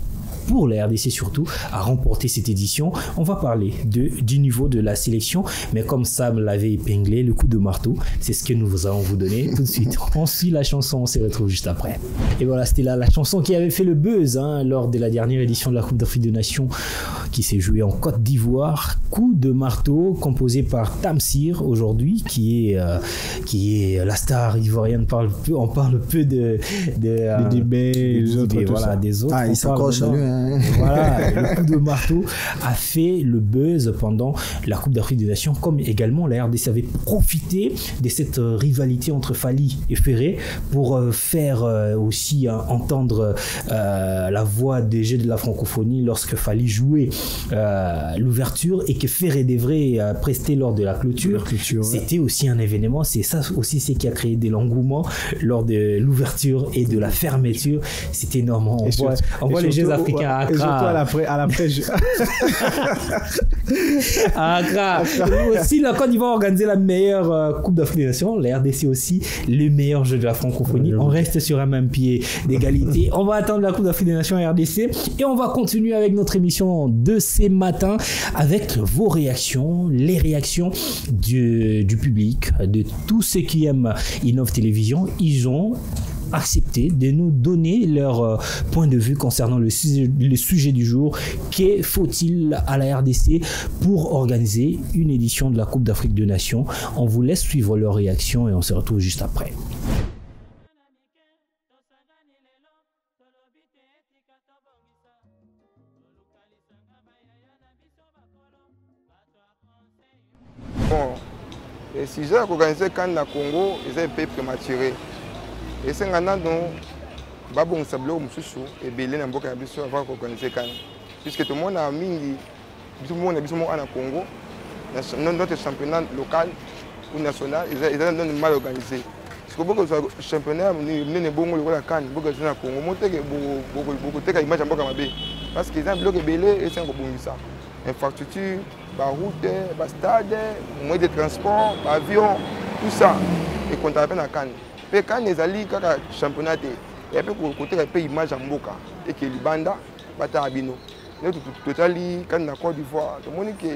pour la RDC surtout, à remporter cette édition. On va parler du niveau de la sélection, mais comme Sam l'avait épinglé, le coup de marteau, c'est ce que nous allons vous donner tout de suite. On suit la chanson, on se retrouve juste après. Et voilà, c'était là la chanson qui avait fait le buzz lors de la dernière édition de la Coupe d'Afrique des Nations qui s'est jouée en Côte d'Ivoire. Coup de marteau, composé par Tamsir aujourd'hui, qui est la star ivoirienne. On parle peu des autres. Ah, il s'accroche à lui. Voilà, le coup de marteau a fait le buzz pendant la Coupe d'Afrique des Nations, comme également la RDC avait profité de cette rivalité entre Fally et Ferré pour faire aussi entendre la voix des Jeux de la francophonie lorsque Fally jouait l'ouverture et que Ferré devrait prester lors de la clôture. C'était aussi un événement, c'est ça aussi ce qui a créé de l'engouement lors de l'ouverture et de la fermeture. C'était énorme. On voit les Jeux africains à Accra. Et surtout à la fraîche. À Accra. Aussi, la Côte d'Ivoire a organisé la meilleure Coupe d'Afrique des Nations. La RDC aussi, le meilleur jeu de la francophonie. On reste sur un même pied d'égalité. On va attendre la Coupe d'Afrique des Nations RDC et on va continuer avec notre émission de ces matins avec vos réactions, les réactions du public, de tous ceux qui aiment Innov Télévision. Ils ont accepter de nous donner leur point de vue concernant le sujet du jour. Que faut-il à la RDC pour organiser une édition de la Coupe d'Afrique des Nations? On vous laisse suivre leurs réactions et on se retrouve juste après. Bon, et si j'ai organisé quand na Congo, ils ont un peu prématuré. Et c'est maintenant donc babon sablo mususu et belé na mboka biso avant organiser kan puisque tout le monde a mingi tout le monde a biso mo na Congo notre championnat local ou national ils ont mal organisé parce que beaucoup de championnat ne bongo le kan beaucoup de na Congo monter beaucoup te ka image mboka mabe parce qu'ils ont bloqué belé et c'est un bongisa infrastructure ba route ba stade moyen de transport ba avion tout ça et quand on na kan et quand les alliés kaka championnat et puis côté un peu image en mboka et que libanda bata abino nous totali quand na Côte d'Ivoire tout le monde que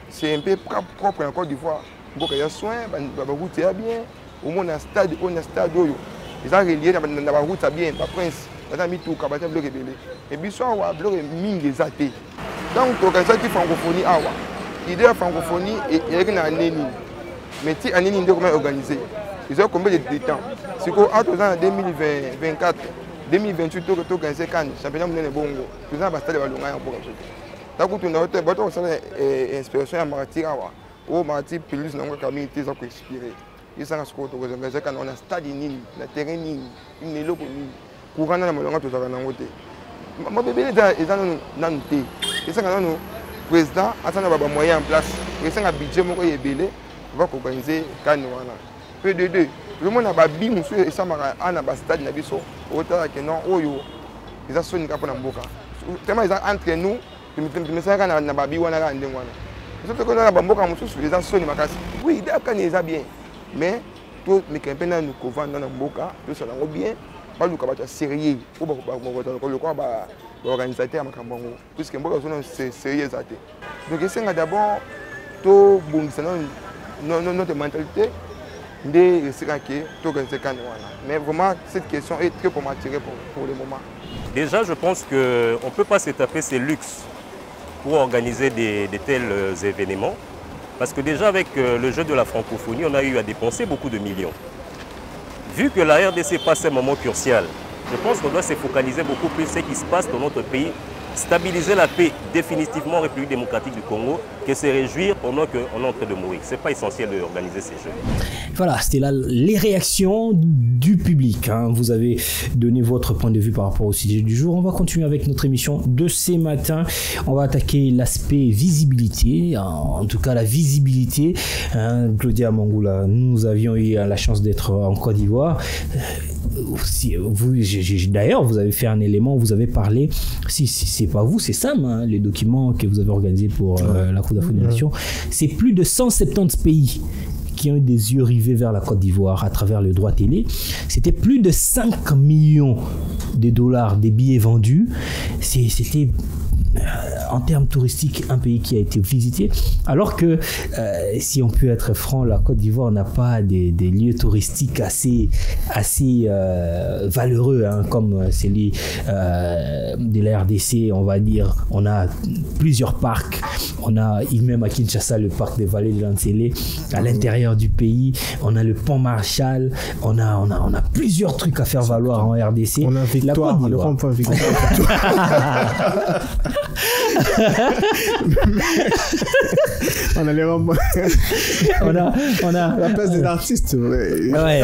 c'est un peu propre en Côte d'Ivoire mboka ya soin ba route ya bien au moins un stade oyo ils ont relié na ba route bien ba prince bata mituka bata bloqué belé et biso wa bloqué mingi zaté donc organisation qui francophonie awa idée de francophonie et na neni mais ti aneni ndeko comment organiser. Ils ont combien de temps? C'est qu'en 2024, 2028, tout le monde championnat mondial de Bongo. Tout le monde va stade de Walunga en Bongo. Tant que tu as une inspiration à Martyr, ou Martyr plus non communauté sont inspirés. Ils sont organisés quand on a stade ni la terrain ni une loco ni courant dans la Molonga tout ça dans côté. Mon bébé ils ont nanté. Ils sont quand président a ça na moyen en place. Ils sont un budget mon est belé va organiser Kanouana. Peu de deux. Le monde a babi monsieur et ça m'a un stade na biso autant que non oyo ils ont sonné pour mboka tellement ils ont entre nous mais ça na babi wana ga ndeng wana surtout que na mboka monsieur ils ont sonné makasi oui d'accord ils ont bien mais tout mais quand peine nous covendre na mboka tout ça là bien pas lu ka ba sérieux ou ba le quoi ba organisateur makambango puisque mboka sont sérieux até donc c'est d'abord tout bon c'est notre mentalité. Mais vraiment, cette question est très prématurée pour le moment. Déjà, je pense qu'on ne peut pas se taper ces luxes pour organiser de tels événements. Parce que déjà, avec le jeu de la francophonie, on a eu à dépenser beaucoup de millions. Vu que la RDC passe un moment crucial, je pense qu'on doit se focaliser beaucoup plus sur ce qui se passe dans notre pays, stabiliser la paix définitivement en République démocratique du Congo que se réjouir pendant qu'on est en train de mourir. Ce n'est pas essentiel d'organiser ces jeux. Voilà, c'était là les réactions du public. Hein. Vous avez donné votre point de vue par rapport au sujet du jour. On va continuer avec notre émission de ce matin. On va attaquer l'aspect visibilité, en tout cas la visibilité. Hein, Claudia Mangoula, nous avions eu la chance d'être en Côte d'Ivoire. D'ailleurs, vous avez fait un élément, vous avez parlé, si c'est pas vous, c'est Sam, hein, les documents que vous avez organisés pour la Coupe d'Afrique des Nations. C'est plus de 170 pays qui ont eu des yeux rivés vers la Côte d'Ivoire à travers le droit télé. C'était plus de 5 millions de dollars des billets vendus. C'était en termes touristiques un pays qui a été visité, alors que si on peut être franc, la Côte d'Ivoire n'a pas des lieux touristiques assez valeureux, hein, comme celui de la RDC. On va dire, on a plusieurs parcs, on a même à Kinshasa le parc des vallées de l'Ansélé, à l'intérieur du pays on a le pont Marshall, on a plusieurs trucs à faire valoir en RDC. On a Victoire, le rond-point Victoire. On a les ronds-points. on a la place des artistes. Ouais.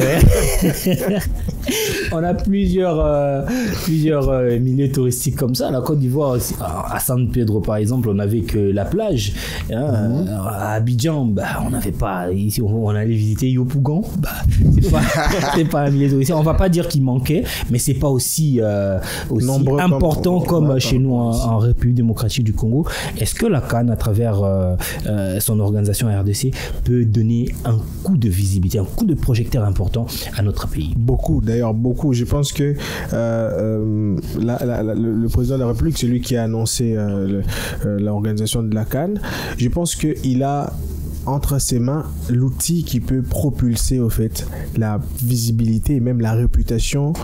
On a plusieurs milieux touristiques comme ça. La Côte d'Ivoire, à San Pedro par exemple, on n'avait que la plage. À Abidjan, on n'avait pas. Ici, on allait visiter Yopougon. C'est pas un milieu touristique. On va pas dire qu'il manquait, mais c'est pas aussi important comme chez nous en République démocratique du Congo. Est-ce que la CAN, à travers son organisation RDC, peut donner un coup de visibilité, un coup de projecteur important à notre pays? Beaucoup, d'ailleurs, beaucoup. Je pense que le président de la République, celui qui a annoncé l'organisation de la CAN, je pense qu'il a entre ses mains l'outil qui peut propulser au fait la visibilité et même la réputation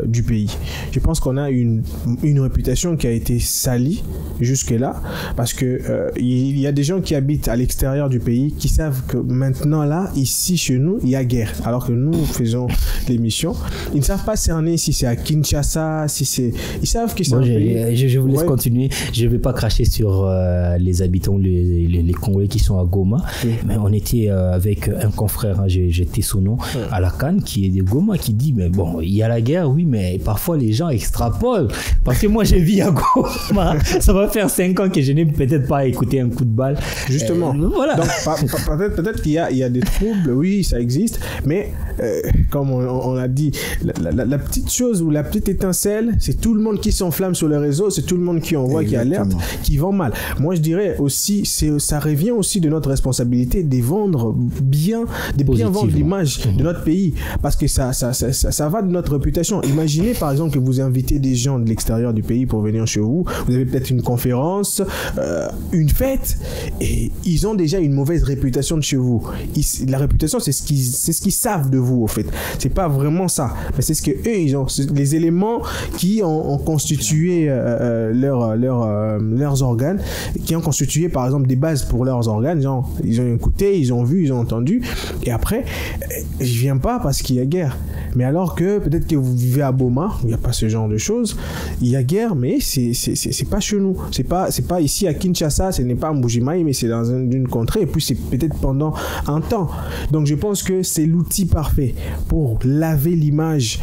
du pays. Je pense qu'on a une réputation qui a été salie jusque-là parce que il y a des gens qui habitent à l'extérieur du pays qui savent que maintenant là, ici chez nous, il y a guerre. Alors que nous faisons l'émission, ils ne savent pas cerner si c'est à Kinshasa, si c'est... Ils savent que c'est un pays... Je vous laisse continuer. Je ne vais pas cracher sur les habitants, les Congolais qui sont à Goma. Oui. Mais on était avec un confrère, hein, j'étais son nom, à la CAN, qui est de Goma, qui dit, mais bon, il y a la guerre, oui, mais parfois les gens extrapolent. Parce que moi, j'ai vu à Goma, ça va faire 5 ans que je n'ai peut-être pas écouté un coup de balle. Justement. Voilà. Donc, peut-être qu'il y a des troubles, oui, ça existe, mais comme on l'a dit, la petite chose ou la petite étincelle, c'est tout le monde qui s'enflamme sur les réseaux, c'est tout le monde qui envoie, qui alerte, qui vend mal. Moi, je dirais aussi, ça revient aussi de notre responsabilité de vendre bien, de bien vendre l'image de notre pays, parce que ça va de notre réputation. Imaginez par exemple que vous invitez des gens de l'extérieur du pays pour venir chez vous, vous avez peut-être une conférence, une fête, et ils ont déjà une mauvaise réputation de chez vous. La réputation, c'est ce qu'ils savent de vous, au fait. C'est pas vraiment ça, mais c'est ce que eux, ils ont, les éléments qui ont constitué leurs organes, qui ont constitué par exemple des bases pour leurs organes. Genre, ils ont écouté, ils ont vu, ils ont entendu, et après, je viens pas parce qu'il y a guerre. Mais alors que peut-être que vous vivez à Boma, il n'y a pas ce genre de choses, il y a guerre, mais c'est pas chez nous, c'est pas ici à Kinshasa, ce n'est pas à Mbujimayi, mais c'est dans une contrée, et puis c'est peut-être pendant un temps. Donc je pense que c'est l'outil parfait pour laver l'image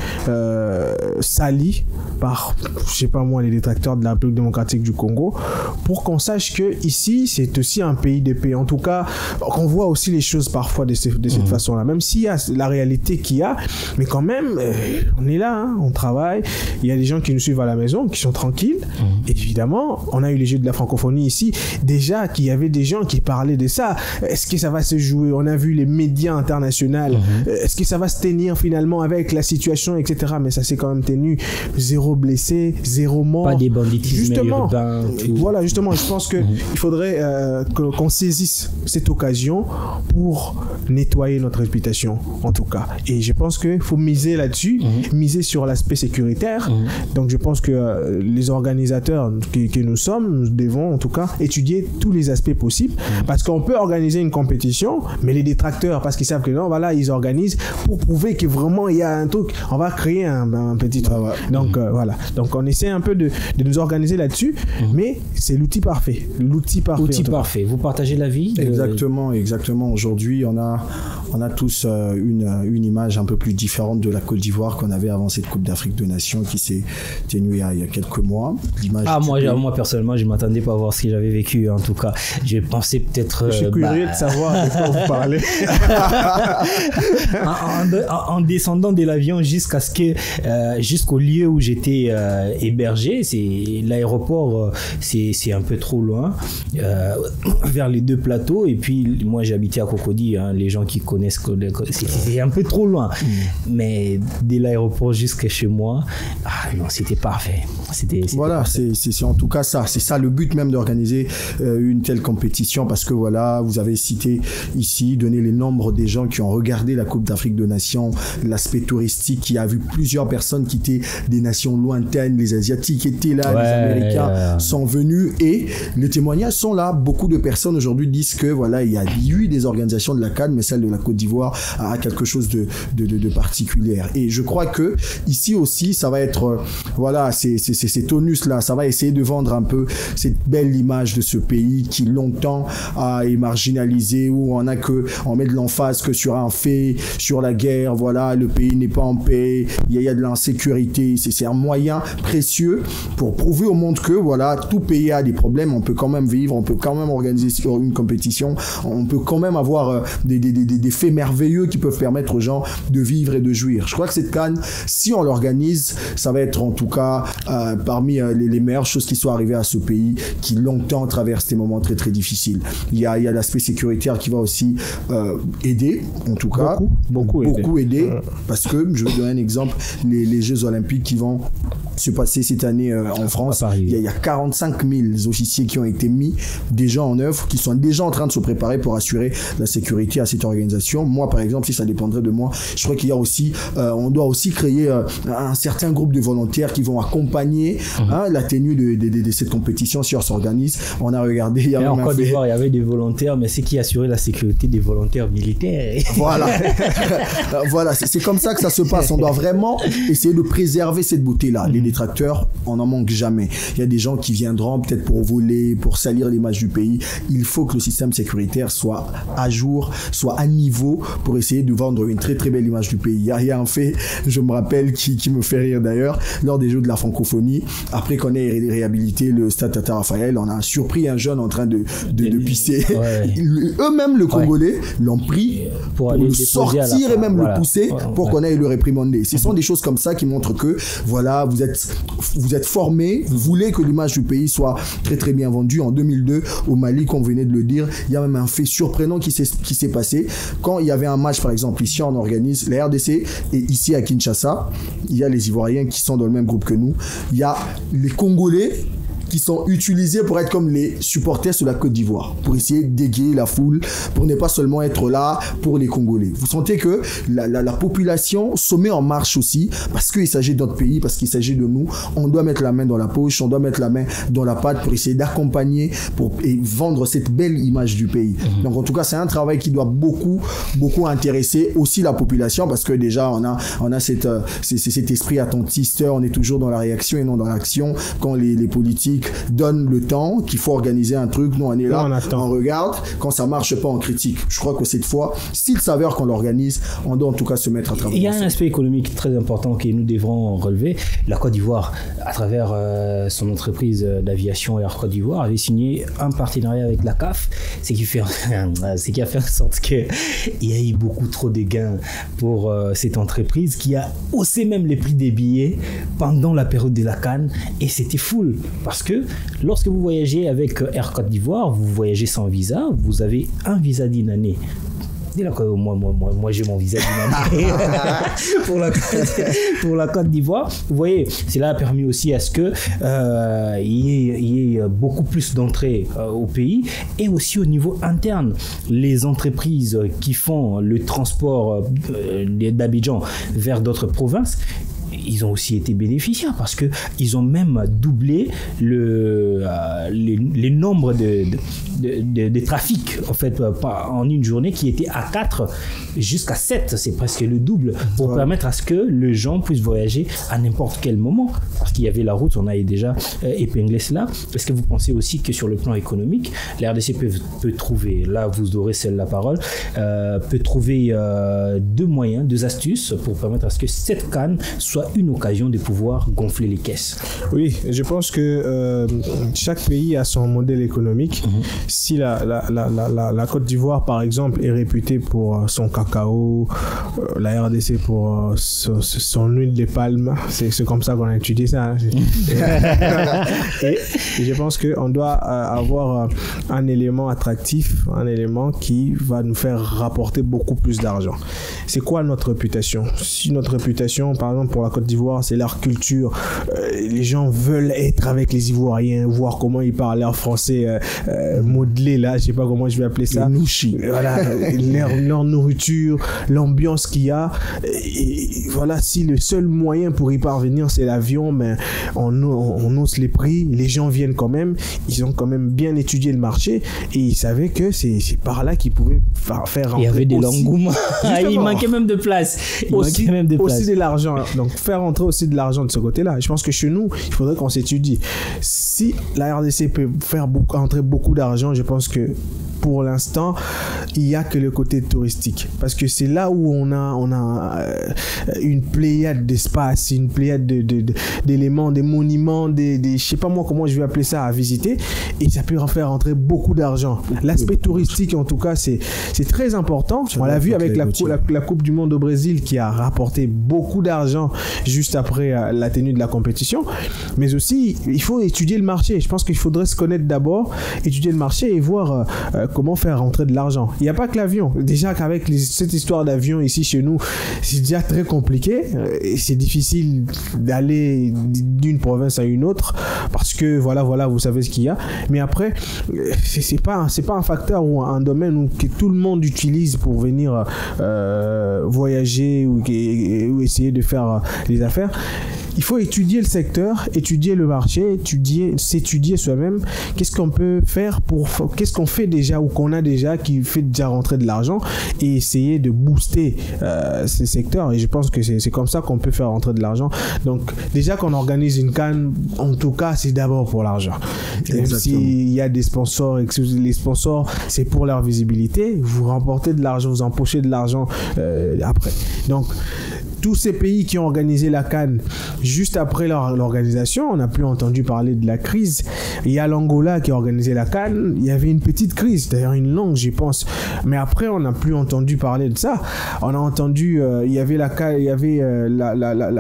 salie par, je sais pas moi, les détracteurs de la République démocratique du Congo, pour qu'on sache que ici c'est aussi un pays de paix. En tout cas, qu'on voit aussi les choses parfois de cette façon-là, même s'il y a la réalité qu'il y a, mais quand même, on est là, hein, on travaille, il y a des gens qui nous suivent à la maison, qui sont tranquilles. Évidemment, on a eu les Jeux de la francophonie ici, déjà qu'il y avait des gens qui parlaient de ça. Est-ce que ça va se jouer? On a vu les médias internationaux. Est-ce que ça va se tenir finalement avec la situation, etc. Mais ça s'est quand même tenu. 0 blessé, 0 mort. Pas des banditismes urbains. Voilà, justement, je pense qu'il faudrait qu'on saisisse cette d'occasion pour nettoyer notre réputation, en tout cas. Et je pense qu'il faut miser là-dessus, miser sur l'aspect sécuritaire. Donc je pense que les organisateurs que nous sommes, nous devons en tout cas étudier tous les aspects possibles, parce qu'on peut organiser une compétition, mais les détracteurs, parce qu'ils savent que non, voilà, ils organisent pour prouver que vraiment il y a un truc, on va créer un petit truc. Donc voilà, donc on essaie un peu de nous organiser là-dessus, mais c'est l'outil parfait. L'outil parfait. Vous partagez l'avis Exactement. Aujourd'hui, on a tous une image un peu plus différente de la Côte d'Ivoire qu'on avait avant cette Coupe d'Afrique de Nations qui s'est tenue il y a quelques mois. Moi personnellement, je m'attendais pas à voir ce que j'avais vécu. En tout cas, j'ai pensé peut-être. Je suis curieux de savoir de quoi vous parlez. en descendant de l'avion jusqu'au lieu où j'étais hébergé, c'est l'aéroport, c'est un peu trop loin, vers les deux plateaux. Et puis moi j'habitais à Cocody, hein, les gens qui connaissent, c'est un peu trop loin. Mais de l'aéroport jusqu'à chez moi, non, c'était parfait. Voilà, c'est en tout cas ça. C'est ça le but même d'organiser une telle compétition, parce que voilà, vous avez cité ici, donné les nombres des gens qui ont regardé la Coupe d'Afrique de Nations, l'aspect touristique, qui a vu plusieurs personnes qui étaient des nations lointaines, les Asiatiques étaient là, les Américains sont venus, et les témoignages sont là. Beaucoup de personnes aujourd'hui disent que voilà, il y a eu des organisations de la CAN, mais celle de la Côte d'Ivoire a quelque chose de particulier. Et je crois que ici aussi, ça va être voilà, ces tonus-là, ça va essayer de vendre un peu cette belle image de ce pays qui longtemps est marginalisé, où on met de l'emphase que sur un fait, sur la guerre, voilà, le pays n'est pas en paix, il y a de l'insécurité. C'est un moyen précieux pour prouver au monde que voilà, tout pays a des problèmes, on peut quand même vivre, on peut quand même organiser sur une compétition, on peut quand même avoir des faits merveilleux qui peuvent permettre aux gens de vivre et de jouir. Je crois que cette CAN, si on l'organise, ça va être en tout cas parmi les meilleures choses qui soient arrivées à ce pays qui longtemps traverse des moments très très difficiles. Il y a l'aspect sécuritaire qui va aussi aider, en tout cas beaucoup aider, parce que je vais donner un exemple, les Jeux Olympiques qui vont se passer cette année en France, il y a 45 000 officiers qui ont été mis déjà en œuvre, qui sont déjà en train de se préparer pour assurer la sécurité à cette organisation. Moi par exemple, si ça dépendrait de moi, je crois qu'il y a aussi on doit aussi créer un certain groupe de volontaires qui vont accompagner la tenue de cette compétition si on s'organise. On a regardé, il y a en Côte d'Ivoire, il y avait des volontaires, mais c'est qui assurait la sécurité des volontaires militaires. Voilà. Voilà, c'est comme ça que ça se passe. On doit vraiment essayer de préserver cette beauté-là. Les détracteurs, on n'en manque jamais. Il y a des gens qui viendront peut-être pour voler, pour salir l'image du pays. Il faut que le système sécuritaire soit à jour, soit à niveau pour essayer de vendre une très très belle image du pays. Il y a un fait, je me rappelle, qui me fait rire d'ailleurs, lors des Jeux de la francophonie, après qu'on ait réhabilité le stade Tata Raphaël, on a surpris un jeune en train de pisser. Eux-mêmes, le Congolais, l'ont pris pour le sortir et même le pousser pour qu'on aille le réprimander. Ce sont des choses comme ça qui montrent que voilà, vous êtes formés, vous voulez que l'image du pays soit très très bien vendue. En 2002, au Mali, comme vous venez de le dire, il y a même un fait surprenant qui s'est passé. Quand il y avait un match, par exemple, ici on organise la RDC, et ici à Kinshasa, il y a les Ivoiriens qui sont dans le même groupe que nous, il y a les Congolais qui sont utilisés pour être comme les supporters sur la Côte d'Ivoire, pour essayer d'égayer la foule, pour ne pas seulement être là pour les Congolais. Vous sentez que la population se met en marche aussi, parce qu'il s'agit de notre pays, parce qu'il s'agit de nous. On doit mettre la main dans la poche, on doit mettre la main dans la pâte pour essayer d'accompagner et vendre cette belle image du pays. Donc en tout cas, c'est un travail qui doit beaucoup intéresser aussi la population, parce que déjà on a cet esprit attentiste, on est toujours dans la réaction et non dans l'action. Quand les politiques donne le temps qu'il faut organiser un truc, nous on est là, on regarde, quand ça marche pas on critique. Je crois que cette fois, s'il s'avère qu'on l'organise, on doit en tout cas se mettre à travailler. Il y a un aspect économique très important que nous devrons relever. La Côte d'Ivoire, à travers son entreprise d'aviation Air Côte d'Ivoire, avait signé un partenariat avec la CAF, ce qui a fait en sorte qu'il y a eu beaucoup trop de gains pour cette entreprise qui a haussé même les prix des billets pendant la période de la CAN, et c'était full. Parce que lorsque vous voyagez avec Air Côte d'Ivoire, vous voyagez sans visa, vous avez un visa d'une année. quitter la Côte d'Ivoire. Moi j'ai mon visa dynamique pour la Côte d'Ivoire. Vous voyez, cela a permis aussi à ce que y ait beaucoup plus d'entrées au pays, et aussi au niveau interne. Les entreprises qui font le transport d'Abidjan vers d'autres provinces, ils ont aussi été bénéficiaires parce qu'ils ont même doublé les nombres de trafics en fait, en une journée, qui était à 4 jusqu'à 7, c'est presque le double, pour permettre à ce que les gens puissent voyager à n'importe quel moment, parce qu'il y avait la route, on a déjà épinglé cela. Est-ce que vous pensez aussi que sur le plan économique, la RDC peut trouver, là vous aurez la parole, peut trouver deux moyens, deux astuces pour permettre à ce que cette CAN soit une occasion de pouvoir gonfler les caisses? Oui, je pense que chaque pays a son modèle économique. Si la Côte d'Ivoire, par exemple, est réputée pour son cacao, la RDC pour son huile de palme, c'est comme ça qu'on a étudié ça. Hein. et je pense qu'on doit avoir un élément attractif, un élément qui va nous faire rapporter beaucoup plus d'argent. C'est quoi notre réputation? Si notre réputation, par exemple, pour la Côte d'Ivoire, c'est leur culture, les gens veulent être avec les Ivoiriens, voir comment ils parlent leur français modelé, là, je sais pas comment je vais appeler ça. Voilà, leur nourriture, l'ambiance qu'il y a. Et voilà, si le seul moyen pour y parvenir, c'est l'avion, mais on hausse les prix, les gens viennent quand même, ils ont quand même bien étudié le marché et ils savaient que c'est par là qu'ils pouvaient faire rentrer. Il y avait de l'engouement. Il manquait même de place. Aussi de l'argent. Donc, faire rentrer aussi de l'argent de ce côté-là. Je pense que chez nous, il faudrait qu'on s'étudie. Si la RDC peut faire rentrer beaucoup d'argent, je pense que pour l'instant, il n'y a que le côté touristique. Parce que c'est là où on a une pléiade d'espace, une pléiade d'éléments, des monuments, je sais pas moi comment je vais appeler ça, à visiter. Et ça peut faire rentrer beaucoup d'argent. L'aspect touristique, en tout cas, c'est très important. On l'a vu avec la Coupe du Monde au Brésil, qui a rapporté beaucoup d'argent juste après la tenue de la compétition. Mais aussi, il faut étudier le marché. Je pense qu'il faudrait se connaître d'abord, étudier le marché et voir comment faire rentrer de l'argent. Il n'y a pas que l'avion. Déjà qu'avec cette histoire d'avion ici chez nous, c'est déjà très compliqué. Et c'est difficile d'aller d'une province à une autre parce que voilà, vous savez ce qu'il y a. Mais après, c'est pas un facteur ou un domaine que tout le monde utilise pour venir voyager ou essayer de faire les affaires. Il faut étudier le secteur, étudier le marché, s'étudier soi-même. Qu'est-ce qu'on peut faire qu'est-ce qu'on fait déjà ou qu'on a déjà qui fait déjà rentrer de l'argent et essayer de booster ces secteurs. Et je pense que c'est comme ça qu'on peut faire rentrer de l'argent. Donc, déjà qu'on organise une CAN, en tout cas, c'est d'abord pour l'argent. Même s'il y a des sponsors et que les sponsors, c'est pour leur visibilité, vous remportez de l'argent, vous empochez de l'argent après. Donc, tous ces pays qui ont organisé la CAN, juste après l'organisation, on n'a plus entendu parler de la crise. Il y a l'Angola qui a organisé la CAN, il y avait une petite crise, d'ailleurs une longue, j'y pense. Mais après, on n'a plus entendu parler de ça. On a entendu, il y avait la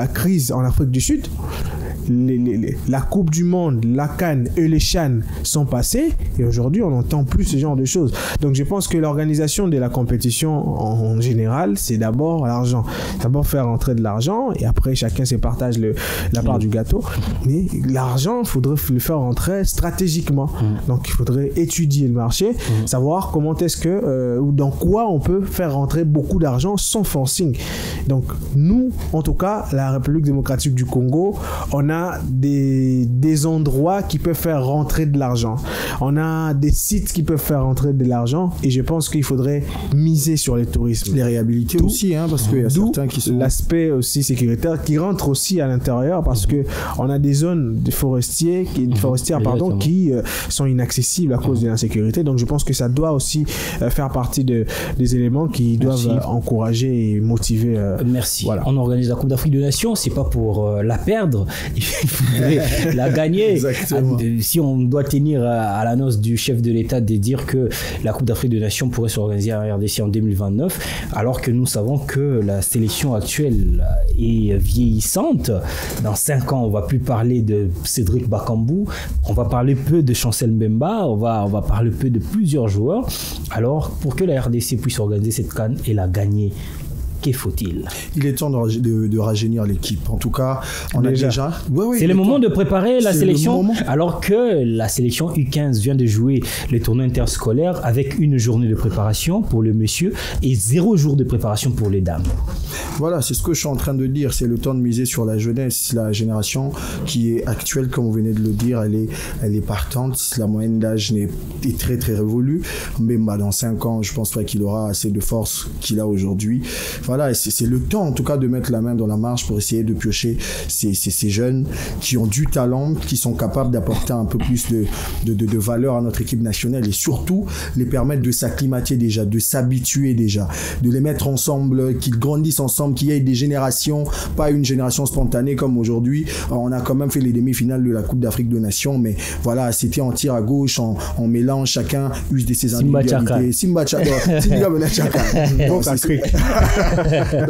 crise en Afrique du Sud. La Coupe du Monde, la CAN et les CHAN sont passés et aujourd'hui on n'entend plus ce genre de choses. Donc je pense que l'organisation de la compétition en général, c'est d'abord l'argent. D'abord faire rentrer de l'argent et après chacun se partage la part du gâteau. Mais l'argent, il faudrait le faire rentrer stratégiquement. Donc il faudrait étudier le marché, savoir comment est-ce que ou dans quoi on peut faire rentrer beaucoup d'argent sans forcing. Donc nous, en tout cas, la République démocratique du Congo, on a des endroits qui peuvent faire rentrer de l'argent. On a des sites qui peuvent faire rentrer de l'argent et je pense qu'il faudrait miser sur le tourisme. Les réhabiliter aussi, hein, parce qu'il y a certains qui sont... L'aspect aussi sécuritaire qui rentre aussi à l'intérieur parce que on a des zones forestières qui sont inaccessibles à cause de l'insécurité. Donc je pense que ça doit aussi faire partie des éléments qui doivent encourager et motiver. Merci. Voilà. On organise la Coupe d'Afrique des Nations, c'est pas pour la perdre. Il faudrait la gagner. Exactement. Si on doit tenir à l'annonce du chef de l'État de dire que la Coupe d'Afrique des Nations pourrait s'organiser en RDC en 2029, alors que nous savons que la sélection actuelle est vieillissante. Dans 5 ans, on ne va plus parler de Cédric Bakambu, on va parler peu de Chancel Mbemba, on va parler peu de plusieurs joueurs. Alors, pour que la RDC puisse organiser cette CAN et la gagner, que faut-il? Il est temps de rajeunir l'équipe. En tout cas, on a déjà... Ouais, c'est le moment de préparer la sélection, moment. alors que la sélection U15 vient de jouer les tournois interscolaires avec une journée de préparation pour le monsieur et 0 jour de préparation pour les dames. Voilà, c'est ce que je suis en train de dire. C'est le temps de miser sur la jeunesse, la génération qui est actuelle, comme vous venez de le dire, elle est partante. La moyenne d'âge est très très révolue. Mais dans 5 ans, je pense pas qu'il aura assez de force qu'il a aujourd'hui. Voilà, c'est le temps en tout cas de mettre la main dans la marche pour essayer de piocher ces jeunes qui ont du talent, qui sont capables d'apporter un peu plus de valeur à notre équipe nationale et surtout les permettre de s'acclimater déjà, de s'habituer déjà, de les mettre ensemble, qu'ils grandissent ensemble, qu'il y ait des générations, pas une génération spontanée comme aujourd'hui. On a quand même fait les demi-finales de la Coupe d'Afrique des Nations, mais voilà, c'était en tir à gauche, en mélange, chacun use de ses individualités. Simba Chaka.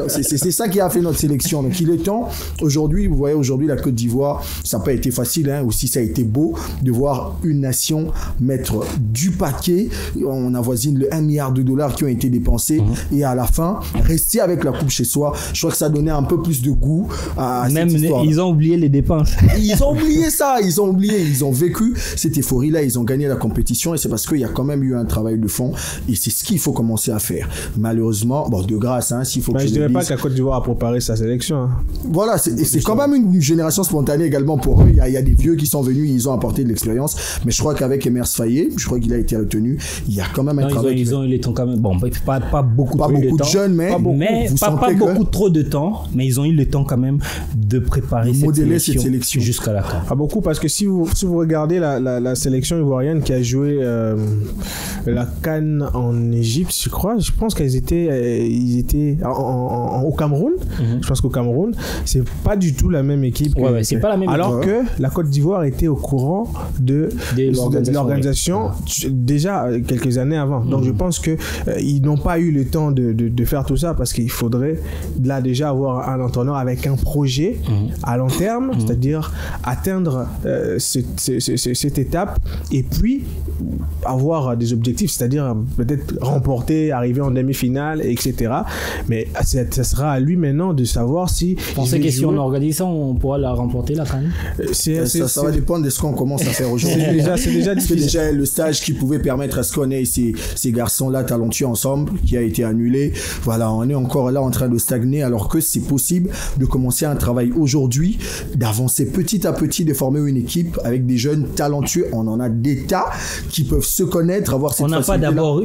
C'est ça qui a fait notre sélection. Donc il est temps, aujourd'hui, vous voyez, aujourd'hui la Côte d'Ivoire, ça n'a pas été facile, hein, aussi ça a été beau de voir une nation mettre du paquet. On avoisine le 1 milliard de dollars qui ont été dépensés et à la fin, rester avec la coupe chez soi. Je crois que ça donnait un peu plus de goût à même cette histoire. Ils ont oublié les dépenses. Ils ont oublié ça, ils ont vécu cette euphorie-là, ils ont gagné la compétition et c'est parce qu'il y a quand même eu un travail de fond et c'est ce qu'il faut commencer à faire. Malheureusement, bon, de grâce, hein, s'il faut que je dirais pas que la Côte d'Ivoire a préparé sa sélection. Hein. Voilà, c'est quand même une génération spontanée également pour eux. Il y a des vieux qui sont venus, ils ont apporté de l'expérience. Mais je crois qu'avec Emers Faye, je crois qu'il a été retenu. Il y a quand même un travail. Ils ont eu le temps quand même. Bon, pas beaucoup de jeunes, mais pas beaucoup trop de temps. Mais ils ont eu le temps quand même de préparer cette sélection jusqu'à la fin. Pas beaucoup, parce que si vous regardez la sélection ivoirienne qui a joué la CAN en Égypte, je pense qu'ils étaient au Cameroun. Je pense qu'au Cameroun, c'est pas du tout la même équipe. C'est pas la même alors que la Côte d'Ivoire était au courant de l'organisation déjà quelques années avant. Donc je pense que ils n'ont pas eu le temps de faire tout ça parce qu'il faudrait là déjà avoir un entraîneur avec un projet à long terme, c'est-à-dire atteindre cette étape et puis avoir des objectifs, c'est-à-dire peut-être remporter, arriver en demi-finale, etc. Mais ça sera à lui maintenant de savoir si... Vous pensez que si on organise ça, on pourra la remporter là quand même? Ça va dépendre de ce qu'on commence à faire aujourd'hui. C'est déjà le stage qui pouvait permettre à ce qu'on ait ces garçons-là talentueux ensemble, qui a été annulé. Voilà, on est encore là en train de stagner, alors que c'est possible de commencer un travail aujourd'hui, d'avancer petit à petit, de former une équipe avec des jeunes talentueux. On en a des tas qui peuvent se connaître, avoir cette facilité-là. On n'a pas d'abord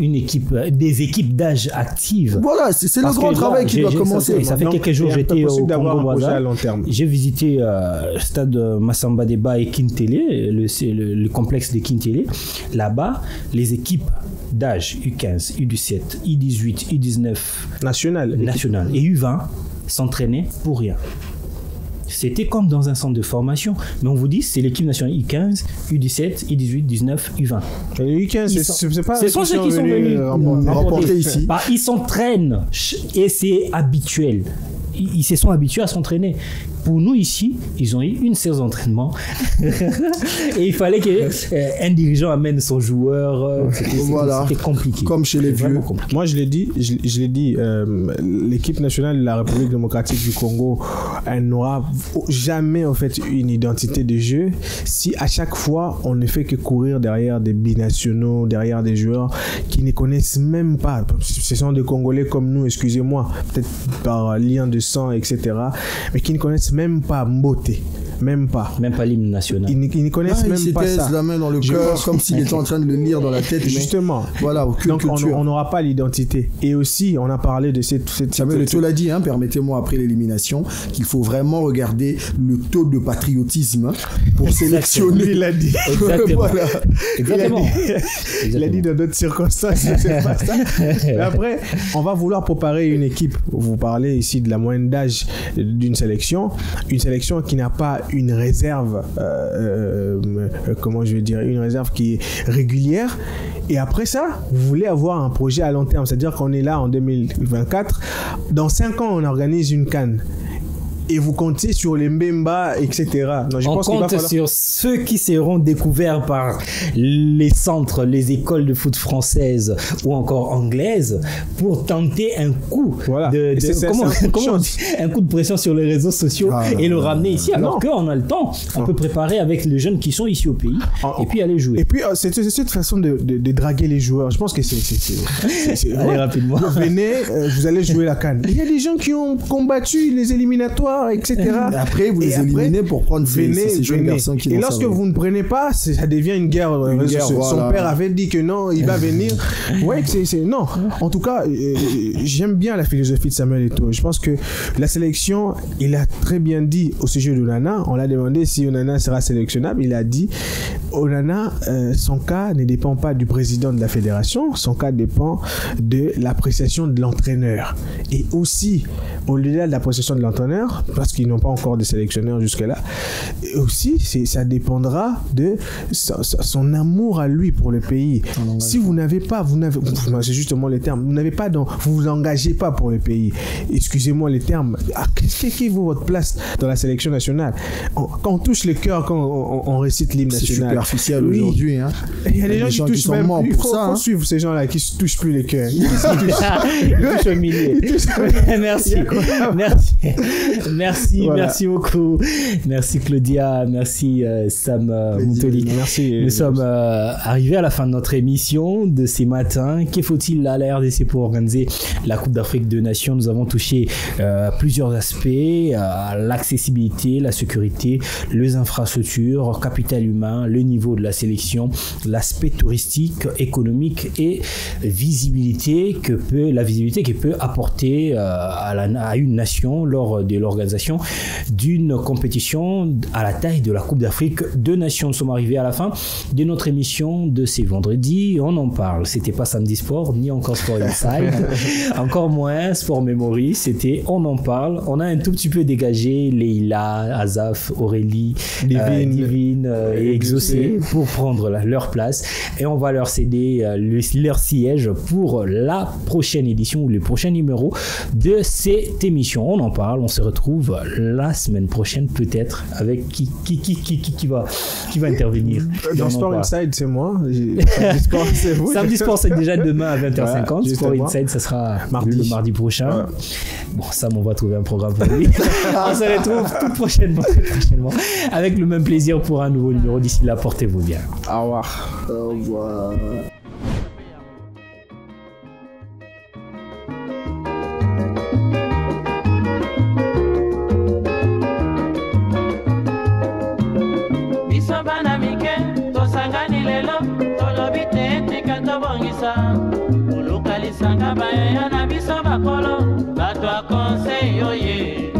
des équipes d'âge actives. Voilà, c'est le grand travail qui doit commencer. Ça fait quelques jours, j'étais au Congo-Brazza. J'ai visité le stade Massamba Deba et Kintele, le complexe de Kintele. Là-bas, les équipes d'âge U15, U17, U18, U19 nationales et U20 s'entraînaient pour rien. C'était comme dans un centre de formation. Mais on vous dit, c'est l'équipe nationale U15, U17, U18, U19, U20. Les U15, ce sont ceux qui sont venus remporter ici. Ils s'entraînent et c'est habituel. Ils se sont habitués à s'entraîner. Pour nous ici, ils ont eu une séance d'entraînement et il fallait qu'un dirigeant amène son joueur. C'était compliqué. Comme chez les vieux. Moi, je l'ai dit, l'équipe nationale de la République démocratique du Congo, elle n'aura jamais en fait une identité de jeu si à chaque fois on ne fait que courir derrière des binationaux, derrière des joueurs qui ne connaissent même pas. Ce sont des Congolais comme nous, excusez-moi, peut-être par lien de sang, etc., mais qui ne connaissent même pas Mboté. Même pas l'hymne national. Ils ne connaissent même pas ça. Il la main dans le cœur comme s'il était en train de le lire dans la tête. Justement. Voilà, aucune culture. Donc on n'aura pas l'identité. Et aussi, on a parlé de cette Samuel Eto'o l'a dit, hein, permettez-moi après l'élimination, qu'il faut vraiment regarder le taux de patriotisme pour sélectionner. Il l'a dit. Exactement. Voilà. Exactement. Il a dit dans d'autres circonstances. C'est pas ça. Mais après, on va vouloir préparer une équipe. Vous parlez ici de la moyenne d'âge d'une sélection. Une sélection qui n'a pas une réserve, comment je vais dire, une réserve qui est régulière. Et après ça, vous voulez avoir un projet à long terme. C'est-à-dire qu'on est là en 2024. Dans 5 ans, on organise une CAN. Et vous comptez sur les Mbemba, etc. Non, on compte sur ceux qui seront découverts par les centres, les écoles de foot françaises ou encore anglaises pour tenter un coup un coup de pression sur les réseaux sociaux et le ramener ici. Alors qu'on a le temps, on peut préparer avec les jeunes qui sont ici au pays et puis aller jouer. Et puis c'est cette façon de draguer les joueurs. Je pense que c'est allez rapidement. Venez, vous allez jouer la CAN. Il y a des gens qui ont combattu les éliminatoires, etc. Après, vous les éliminez pour prendre ces jeunes garçons qui. Et lorsque vous ne prenez pas, ça devient une guerre. Son père avait dit que non, il va venir. Ouais, non. En tout cas, j'aime bien la philosophie de Samuel Eto'o. Je pense que la sélection, il a très bien dit au sujet d'Onana. On l'a demandé si Onana sera sélectionnable. Il a dit Onana, son cas ne dépend pas du président de la fédération. Son cas dépend de l'appréciation de l'entraîneur. Et aussi, au-delà de l'appréciation de l'entraîneur, parce qu'ils n'ont pas encore de sélectionneur jusque-là, et aussi, ça dépendra de son amour à lui pour le pays. Si vous n'avez pas, c'est justement les termes, vous n'avez pas, vous vous engagez pas pour le pays. Excusez-moi les termes. Qu'est-ce qui vaut votre place dans la sélection nationale? Quand on touche le cœur, quand on récite l'hymne national. C'est superficiel aujourd'hui. Hein. Il y a des gens qui touchent même plus. Il faut suivre ces gens-là qui ne touchent plus les cœurs. Ils touchent au milieu. Merci beaucoup. Merci Claudia, merci Sam Moutoli. Merci. Nous sommes arrivés à la fin de notre émission de ce matin. Que faut-il à la RDC pour organiser la Coupe d'Afrique des Nations? Nous avons touché plusieurs aspects, l'accessibilité, la sécurité, les infrastructures, capital humain, le niveau de la sélection, l'aspect touristique, économique et la visibilité que peut apporter à une nation lors de l'organisation d'une compétition à la taille de la Coupe d'Afrique des Nations. Nous sommes arrivés à la fin de notre émission de ce vendredi. On en parle. C'était pas Samedi Sport, ni encore Sport Inside, encore moins Sport Memory. C'était On en parle. On a un tout petit peu dégagé Leïla, Azaf, Aurélie, Divine et Exaucé pour prendre leur place. Et on va leur céder leur siège pour la prochaine édition ou le prochain numéro de cette émission. On en parle. On se retrouve la semaine prochaine peut-être avec qui va intervenir dans Sport Inside. C'est moi. C'est vous. Samedi Sport, c'est déjà demain à 20h50. Sport Inside, ça sera le mardi prochain. Bon, Sam, on va trouver un programme pour lui. On se retrouve tout prochainement avec le même plaisir pour un nouveau numéro. D'ici là, portez-vous bien. Au revoir. Au revoir. Olukalisanga bayaya na biso bakolo bato a conseil oye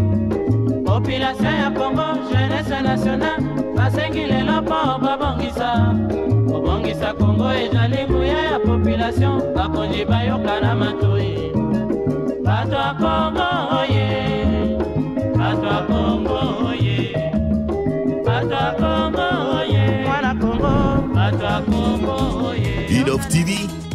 population ya Congo jeunesse nationale basengi lelo mpo babongisa Congo ezali nguya ya population bakonzi bayoka na matoi bato a Congo oye bato a Congo oye bato a Congo oye mwana Congo bato a Congo oye Hit of TV